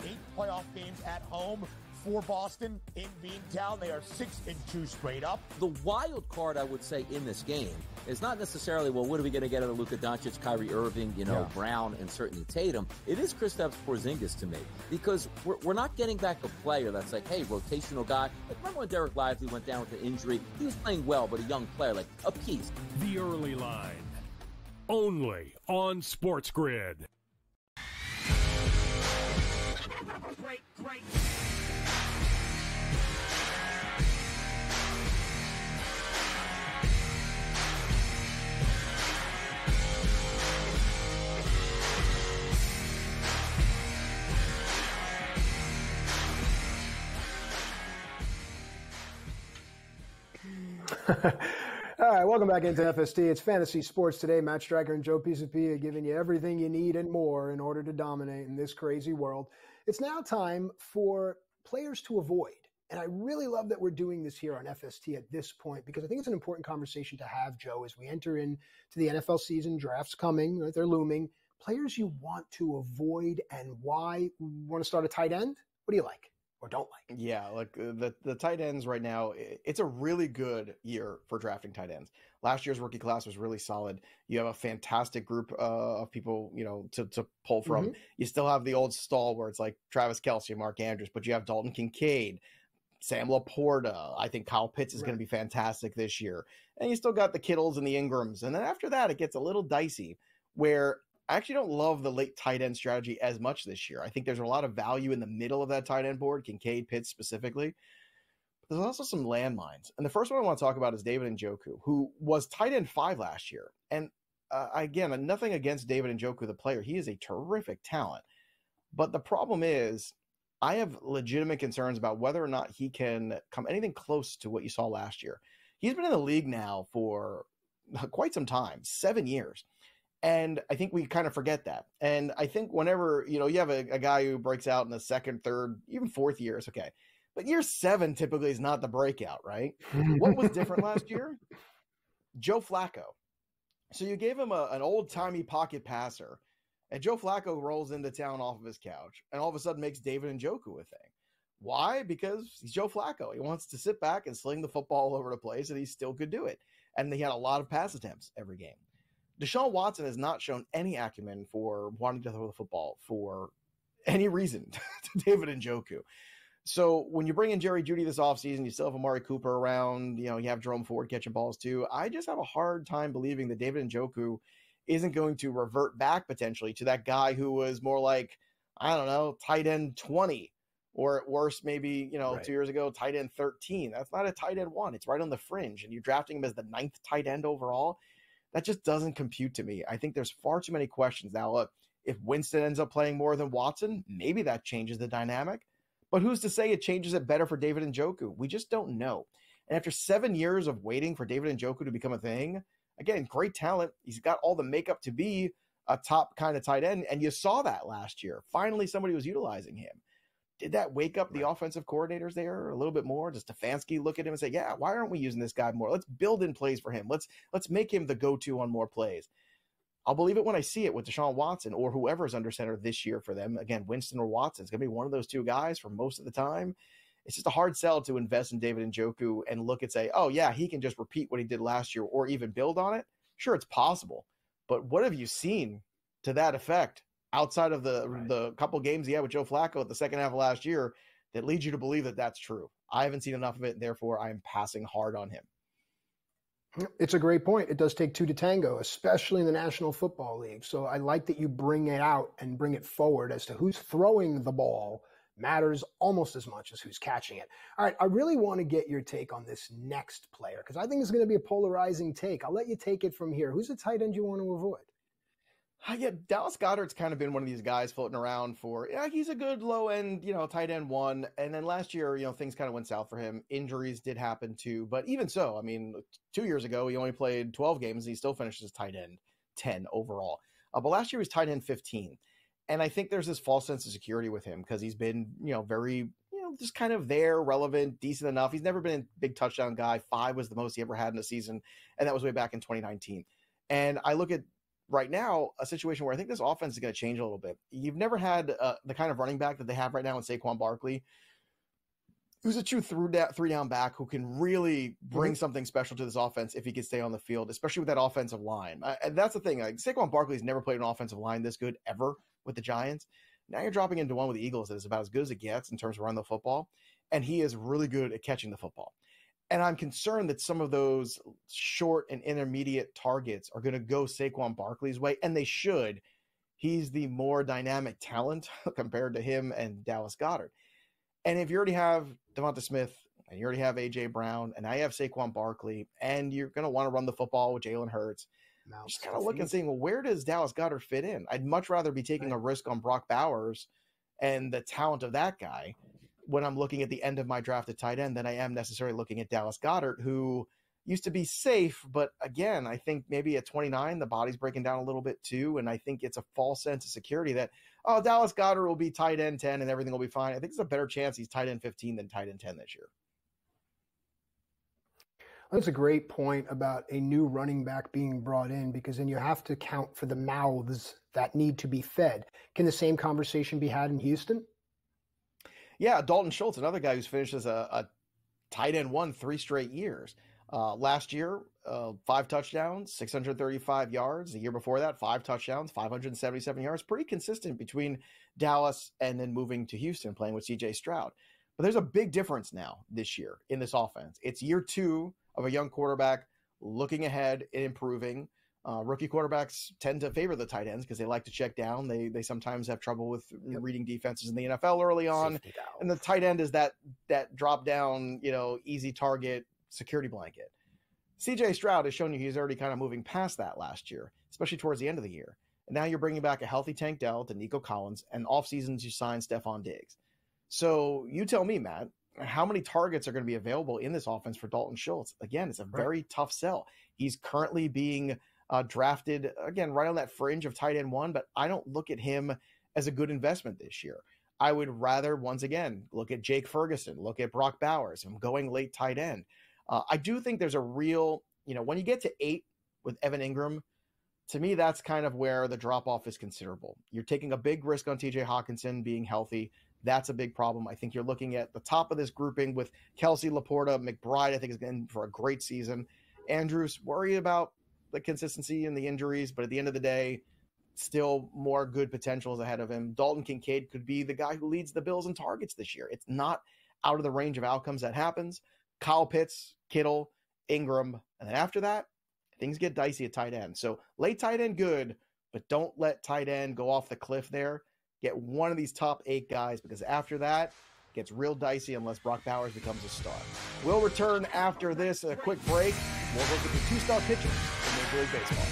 8 playoff games at home for Boston in Beantown. They are 6-2 straight up. The wild card, I would say, in this game is not necessarily, well, what are we going to get out of Luka Doncic, Kyrie Irving, Brown, and certainly Tatum. It is Kristaps Porzingis to me, because we're not getting back a player that's like, hey, rotational guy. Like, remember when Derek Lively went down with an injury? He was playing well, but a young player, like a piece. The early line. Only on SportsGrid. Great. All right, welcome back into FST. It's Fantasy Sports Today. Matt Striker and Joe Pisapia giving you everything you need and more in order to dominate in this crazy world. It's now time for players to avoid. And I really love that we're doing this here on FST at this point, because I think it's an important conversation to have, Joe, as we enter into the NFL season. Drafts coming, right? They're looming. Players you want to avoid and why. Want to start a tight end? What do you like? Or don't like? Yeah, like the tight ends right now, it's a really good year for drafting tight ends. Last year's rookie class was really solid. You have a fantastic group of people, to pull from. Mm-hmm. You still have the old stalwarts like Travis Kelce, Mark Andrews, but you have Dalton Kincaid, Sam Laporta. I think Kyle Pitts is going to be fantastic this year. And you still got the Kittles and the Ingrams. And then after that, it gets a little dicey, where I actually don't love the late tight end strategy as much this year. I think there's a lot of value in the middle of that tight end board, Kincaid, Pitts specifically. But there's also some landmines. And the first one I want to talk about is David Njoku, who was tight end 5 last year. And again, nothing against David Njoku, the player. He is a terrific talent. But the problem is, I have legitimate concerns about whether or not he can come anything close to what you saw last year. He's been in the league now for quite some time, 7 years. And I think we kind of forget that. And I think whenever, you have a guy who breaks out in the second, third, even fourth year, it's okay. But year 7 typically is not the breakout, right? What was different last year? Joe Flacco. So you gave him an old-timey pocket passer, and Joe Flacco rolls into town off of his couch and all of a sudden makes David Njoku a thing. Why? Because he's Joe Flacco. He wants to sit back and sling the football all over the place, and he still could do it. And he had a lot of pass attempts every game. Deshaun Watson has not shown any acumen for wanting to throw the football for any reason to David Njoku. So when you bring in Jerry Jeudy this offseason, you still have Amari Cooper around, you have Jerome Ford catching balls too. I just have a hard time believing that David Njoku isn't going to revert back potentially to that guy who was more like, I don't know, tight end 20, or at worst, maybe, 2 years ago, tight end 13. That's not a tight end 1. It's right on the fringe. And you're drafting him as the 9th tight end overall. That just doesn't compute to me. I think there's far too many questions. Now, look, if Winston ends up playing more than Watson, maybe that changes the dynamic. But who's to say it changes it better for David Njoku? We just don't know. And after 7 years of waiting for David Njoku to become a thing, again, great talent. He's got all the makeup to be a top kind of tight end. And you saw that last year. Finally, somebody was utilizing him. did that wake up the offensive coordinators there a little bit more? Does Stefanski look at him and say, yeah, why aren't we using this guy more? Let's build in plays for him. Let's make him the go-to on more plays. I'll believe it when I see it with Deshaun Watson or whoever's under center this year for them. Again, Winston or Watson. It's going to be one of those two guys for most of the time. It's just a hard sell to invest in David Njoku and look and say, oh, yeah, he can just repeat what he did last year or even build on it. Sure, it's possible. But what have you seen to that effect outside of the couple games he had with Joe Flacco at the second half of last year that leads you to believe that that's true? I haven't seen enough of it, and therefore I'm passing hard on him. It's a great point. It does take two to tango, especially in the National Football League. So I like that you bring it out and bring it forward as to who's throwing the ball matters almost as much as who's catching it. All right, I really want to get your take on this next player because I think it's going to be a polarizing take. I'll let you take it from here. Who's the tight end you want to avoid? Yeah, Dallas Goedert's kind of been one of these guys floating around for, he's a good low end, tight end one. And then last year, things kind of went south for him. Injuries did happen too. But even so, 2 years ago, he only played 12 games and he still finished as tight end 10 overall. But last year he was tight end 15. And I think there's this false sense of security with him because he's been, very, just kind of there, relevant, decent enough. He's never been a big touchdown guy. 5 was the most he ever had in a season. And that was way back in 2019. And I look at right now a situation where I think this offense is going to change a little bit. You've never had the kind of running back that they have right now in Saquon Barkley, who's a true three down back who can really bring something special to this offense if he can stay on the field, especially with that offensive line. And that's the thing. Like, Saquon Barkley's never played an offensive line this good ever with the Giants. Now you're dropping into one with the Eagles that is about as good as it gets in terms of running the football. And he is really good at catching the football. And I'm concerned that some of those short and intermediate targets are going to go Saquon Barkley's way, and they should. He's the more dynamic talent compared to him and Dallas Goedert. And if you already have Devonta Smith, and you already have A.J. Brown, and I have Saquon Barkley, and you're going to want to run the football with Jalen Hurts, just kind of look and saying, well, where does Dallas Goedert fit in? I'd much rather be taking a risk on Brock Bowers and the talent of that guy when I'm looking at the end of my draft at tight end than I am necessarily looking at Dallas Goedert, who used to be safe. But again, I think maybe at 29, the body's breaking down a little bit too. And I think it's a false sense of security that, Dallas Goedert will be tight end 10 and everything will be fine. I think there's a better chance he's tight end 15 than tight end 10 this year. That's a great point about a new running back being brought in, because then you have to count for the mouths that need to be fed. Can the same conversation be had in Houston? Yeah, Dalton Schultz, another guy who's finished as a tight end 1 3 straight years. Last year, 5 touchdowns, 635 yards. The year before that, 5 touchdowns, 577 yards. Pretty consistent between Dallas and then moving to Houston, playing with C.J. Stroud. But there's a big difference now this year in this offense. It's year 2 of a young quarterback looking ahead and improving. Rookie quarterbacks tend to favor the tight ends because they like to check down. They sometimes have trouble with reading defenses in the NFL early on. And the tight end is that drop down, easy target security blanket. CJ Stroud has shown you he's already kind of moving past that last year, especially towards the end of the year. And now you're bringing back a healthy Tank Dell to Nico Collins, and off seasons you sign Stephon Diggs. So you tell me, Matt, how many targets are going to be available in this offense for Dalton Schultz? Again, it's a very tough sell. He's currently being drafted, again, right on that fringe of tight end 1, but I don't look at him as a good investment this year. I would rather, once again, look at Jake Ferguson, look at Brock Bowers. I'm going late tight end. I do think there's a real, when you get to 8 with Evan Ingram, to me, that's kind of where the drop-off is considerable. You're taking a big risk on TJ Hawkinson being healthy. That's a big problem. I think you're looking at the top of this grouping with Kelsey, Laporta, McBride, I think is going for a great season. Andrews, worried about the consistency and the injuries, but at the end of the day, still more good potentials ahead of him. Dalton Kincaid could be the guy who leads the Bills in targets this year. It's not out of the range of outcomes that happens. Kyle Pitts, Kittle, Ingram, and then after that, things get dicey at tight end. So late tight end, good, but don't let tight end go off the cliff there. Get one of these top 8 guys, because after that, it gets real dicey unless Brock Bowers becomes a star. We'll return after this, a quick break. We'll look at the 2-star pitchers in Major League Baseball.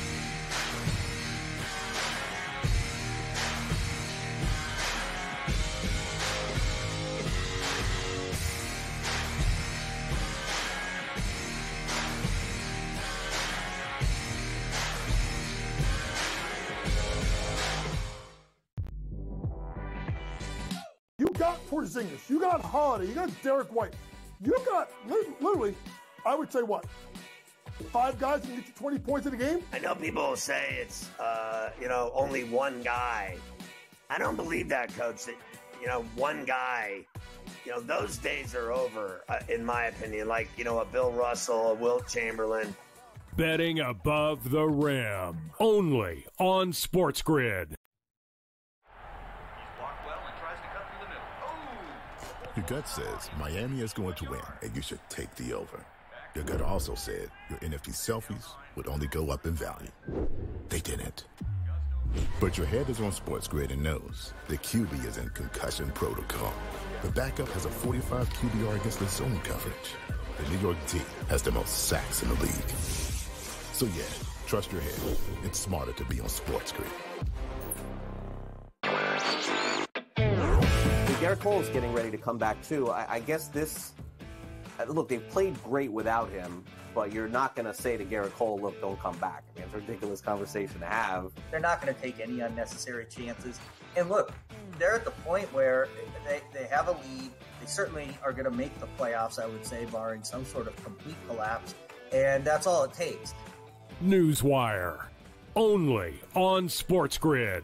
You got Porzingis, you got Holiday, you got Derek White. You got literally, I would say what? 5 guys that can get you 20 points in a game? I know people will say it's, only one guy. I don't believe that, Coach, that, one guy, those days are over, in my opinion. Like, a Bill Russell, a Wilt Chamberlain. Betting above the rim. Only on SportsGrid. Your gut says Miami is going to win, and you should take the over. Your gut also said your NFT selfies would only go up in value. They didn't. But your head is on SportsGrid and knows the QB is in concussion protocol. The backup has a 45 QBR against the zone coverage. The New York D has the most sacks in the league. So yeah, trust your head. It's smarter to be on SportsGrid. Garrett Cole is getting ready to come back too. I guess look, they've played great without him, but you're not going to say to Garrett Cole, look, don't come back. I mean, it's a ridiculous conversation to have. They're not going to take any unnecessary chances. And look, they're at the point where they have a lead. They certainly are going to make the playoffs, I would say, barring some sort of complete collapse. And that's all it takes. Newswire. Only on SportsGrid.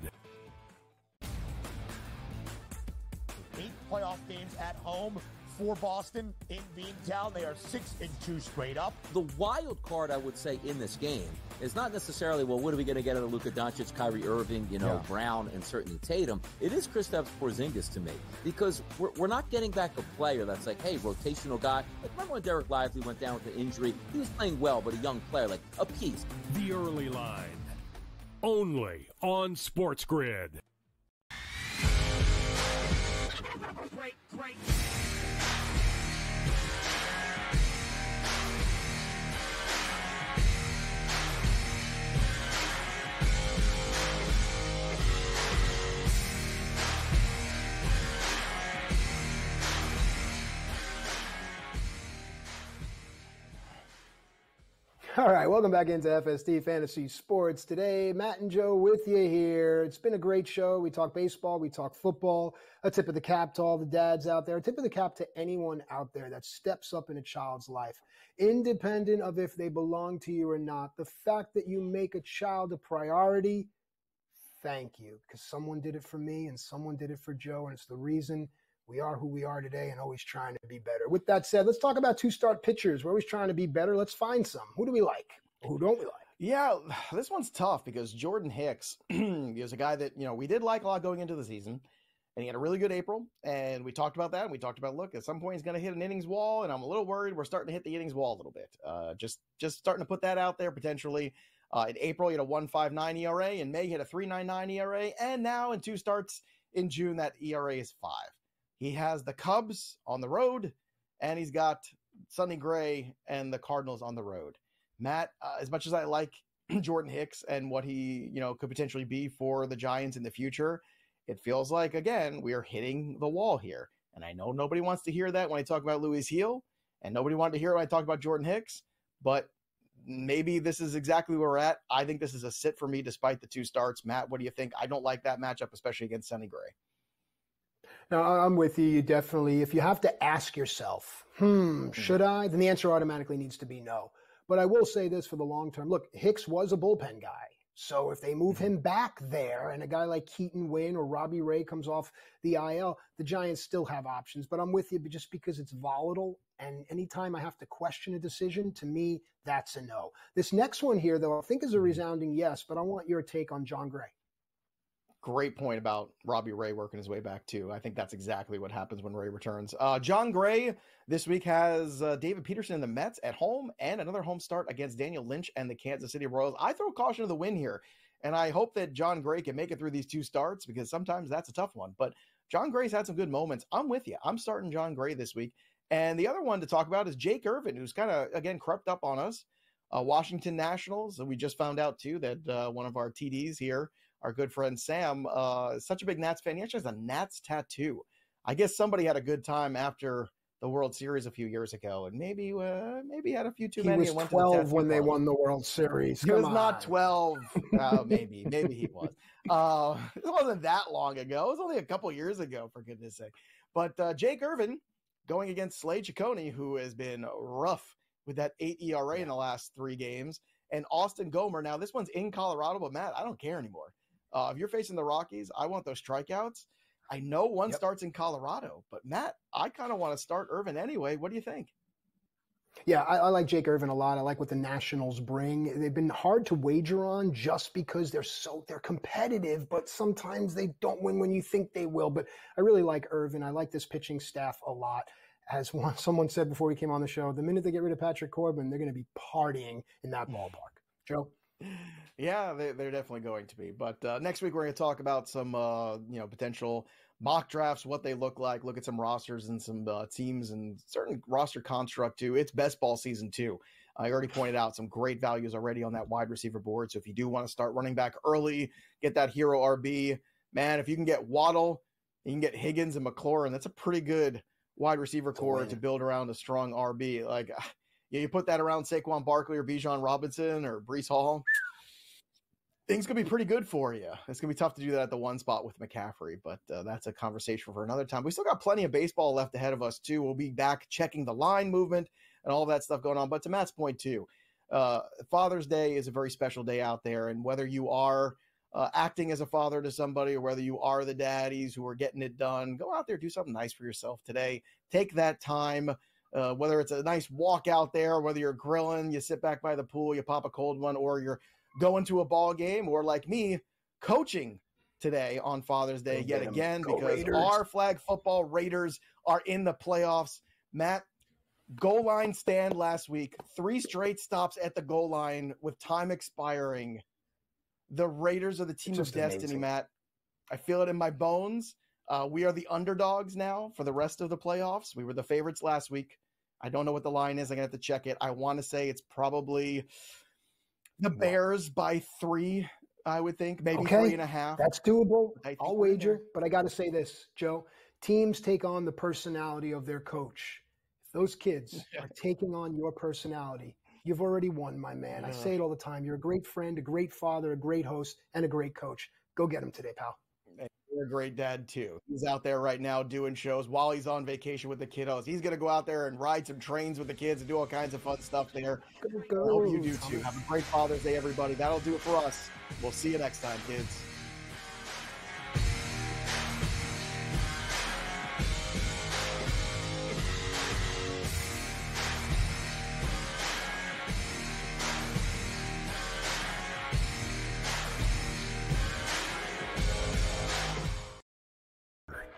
8 playoff games at home for Boston in Beantown. They are 6-2 straight up. The wild card, I would say, in this game is not necessarily, well, what are we going to get out of Luka Doncic, Kyrie Irving, Brown, and certainly Tatum. It is Kristaps Porzingis to me, because we're not getting back a player that's like, hey, rotational guy. Like, remember when Derek Lively went down with the injury? He was playing well, but a young player, like a piece. The early line. Only on SportsGrid. Great. All right, welcome back into FST Fantasy Sports. Today, Matt and Joe with you here. It's been a great show. We talk baseball, we talk football. A tip of the cap to all the dads out there. A tip of the cap to anyone out there that steps up in a child's life, independent of if they belong to you or not. The fact that you make a child a priority, thank you, because someone did it for me and someone did it for Joe, and it's the reason we are who we are today and always trying to be better. With that said, let's talk about 2-start pitchers. We're always trying to be better. Let's find some. Who do we like? Who don't we like? Yeah, this one's tough because Jordan Hicks is a guy that, we did like a lot going into the season, and he had a really good April, and we talked about that, and we talked about, look, at some point he's going to hit an innings wall, and I'm a little worried we're starting to hit the innings wall a little bit. Just starting to put that out there potentially. In April, he had a 1.59 ERA. In May, he had a 3.99 ERA, and now in 2 starts in June, that ERA is 5. He has the Cubs on the road, and he's got Sonny Gray and the Cardinals on the road. Matt, as much as I like Jordan Hicks and what he, could potentially be for the Giants in the future, it feels like, again, we are hitting the wall here. And I know nobody wants to hear that when I talk about Luis Heel, and nobody wanted to hear it when I talk about Jordan Hicks, but maybe this is exactly where we're at. I think this is a sit for me despite the 2 starts. Matt, what do you think? I don't like that matchup, especially against Sonny Gray. No, I'm with you. You definitely, if you have to ask yourself, should I? Then the answer automatically needs to be no. But I will say this for the long term. Look, Hicks was a bullpen guy. So if they move him back there and a guy like Keaton Winn or Robbie Ray comes off the IL, the Giants still have options. But I'm with you just because it's volatile. And anytime I have to question a decision, to me, that's a no. This next one here, though, I think is a resounding yes, but I want your take on John Gray. Great point about Robbie Ray working his way back, too. I think that's exactly what happens when Ray returns. John Gray this week has David Peterson and the Mets at home and another home start against Daniel Lynch and the Kansas City Royals. I throw caution to the wind here, and I hope that John Gray can make it through these 2 starts because sometimes that's a tough one. But John Gray's had some good moments. I'm with you. I'm starting John Gray this week. And the other one to talk about is Jake Irvin, who's kind of, again, crept up on us. Washington Nationals. We just found out, too, that one of our TDs here, our good friend Sam, is such a big Nats fan. He actually has a Nats tattoo. I guess somebody had a good time after the World Series a few years ago, and maybe had a few too many. He was 12 when they won the World Series. He was not 12. Maybe he was. It wasn't that long ago. It was only a couple years ago, for goodness sake. But Jake Irvin going against Slade Ciccone, who has been rough with that 8 ERA in the last 3 games, and Austin Gomer. Now, this one's in Colorado, but Matt, I don't care anymore. If you're facing the Rockies, I want those strikeouts. I know one starts in Colorado, but Matt, I kind of want to start Irvin anyway. What do you think? Yeah, I like Jake Irvin a lot. I like what the Nationals bring. They've been hard to wager on just because they're competitive, but sometimes they don't win when you think they will. But I really like Irvin. I like this pitching staff a lot. As someone said before we came on the show, the minute they get rid of Patrick Corbin, they're going to be partying in that ballpark. Joe? Yeah, they're definitely going to be. But next week we're going to talk about some potential mock drafts, what they look like, look at some rosters and some teams and certain roster construct too. It's best ball season too. I already pointed out some great values already on that wide receiver board. So if you do want to start running back early, get that hero RB, man, if you can get Waddle, you can get Higgins and McLaurin, that's a pretty good wide receiver core to build around a strong RB. Like, you put that around Saquon Barkley or Bijan Robinson or Breece Hall, things could be pretty good for you. It's going to be tough to do that at the one spot with McCaffrey, but that's a conversation for another time. We still got plenty of baseball left ahead of us, too. We'll be back checking the line movement and all that stuff going on. But to Matt's point, too, Father's Day is a very special day out there, and whether you are acting as a father to somebody or whether you are the daddies who are getting it done, go out there, do something nice for yourself today. Take that time, whether it's a nice walk out there, whether you're grilling, you sit back by the pool, you pop a cold one, or you're going to a ball game, or like me, coaching today on Father's Day yet again, because Raiders. Our flag football Raiders are in the playoffs. Matt, goal line stand last week, 3 straight stops at the goal line with time expiring. The Raiders are the team of destiny, amazing. Matt. I feel it in my bones. We are the underdogs now for the rest of the playoffs. We were the favorites last week. I don't know what the line is. I'm going to have to check it. I want to say it's probably the Bears by 3, I would think. Maybe 3.5. That's doable. I'll wager. But I got to say this, Joe. Teams take on the personality of their coach. If those kids are taking on your personality, you've already won, my man. I say it all the time. You're a great friend, a great father, a great host, and a great coach. Go get him today, pal. You're a great dad, too. He's out there right now doing shows while he's on vacation with the kiddos. He's going to go out there and ride some trains with the kids and do all kinds of fun stuff there. Go. I hope you do, too. Have a great Father's Day, everybody. That'll do it for us. We'll see you next time, kids.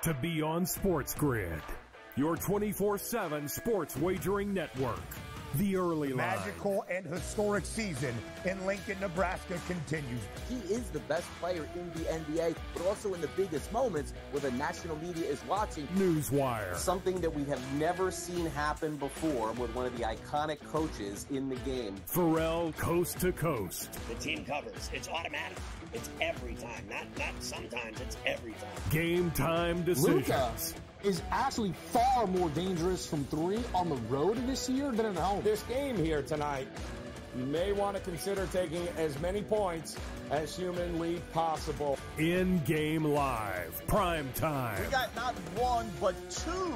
To be on SportsGrid, your 24/7 sports wagering network. The early line. Magical and historic season in Lincoln, Nebraska continues. He is the best player in the NBA, but also in the biggest moments where the national media is watching. Newswire. Something that we have never seen happen before with one of the iconic coaches in the game. Pharrell Coast to Coast. The team covers. It's automatic. It's every time. Not sometimes. It's every time. Game time decisions. Luka is actually far more dangerous from 3 on the road this year than at home. This game here tonight, you may want to consider taking as many points as humanly possible. In-game live. Prime time. We got not 1, but 2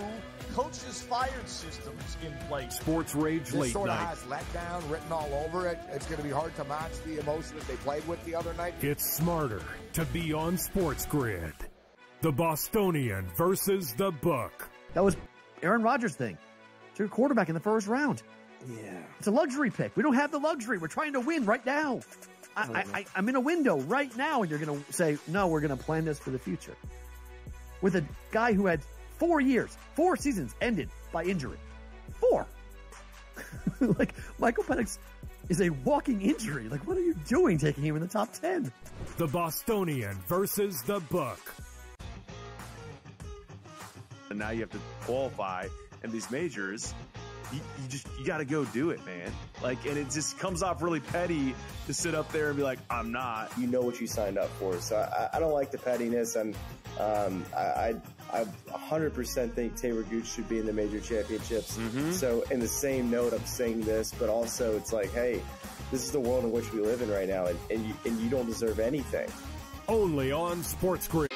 coaches fired systems in place. Sports Rage this Late sort Night. Of has letdown written all over it. It's going to be hard to match the emotion that they played with the other night. It's smarter to be on SportsGrid. The Bostonian versus the Book. That was Aaron Rodgers' thing. Took a quarterback in the first round. Yeah. It's a luxury pick. We don't have the luxury. We're trying to win right now. I'm in a window right now, and you're going to say, no, we're going to plan this for the future. With a guy who had 4 years, 4 seasons ended by injury. 4. Like, Michael Penix is a walking injury. Like, what are you doing taking him in the top 10? The Bostonian versus the Book. And now you have to qualify in these majors. You got to go do it, man. Like, and it just comes off really petty to sit up there and be like, I'm not. You know what you signed up for. So I don't like the pettiness. And I 100% think Taylor Gooch should be in the major championships. So in the same note, I'm saying this, but also it's like, hey, this is the world in which we live in right now, and you don't deserve anything. Only on SportsGrid.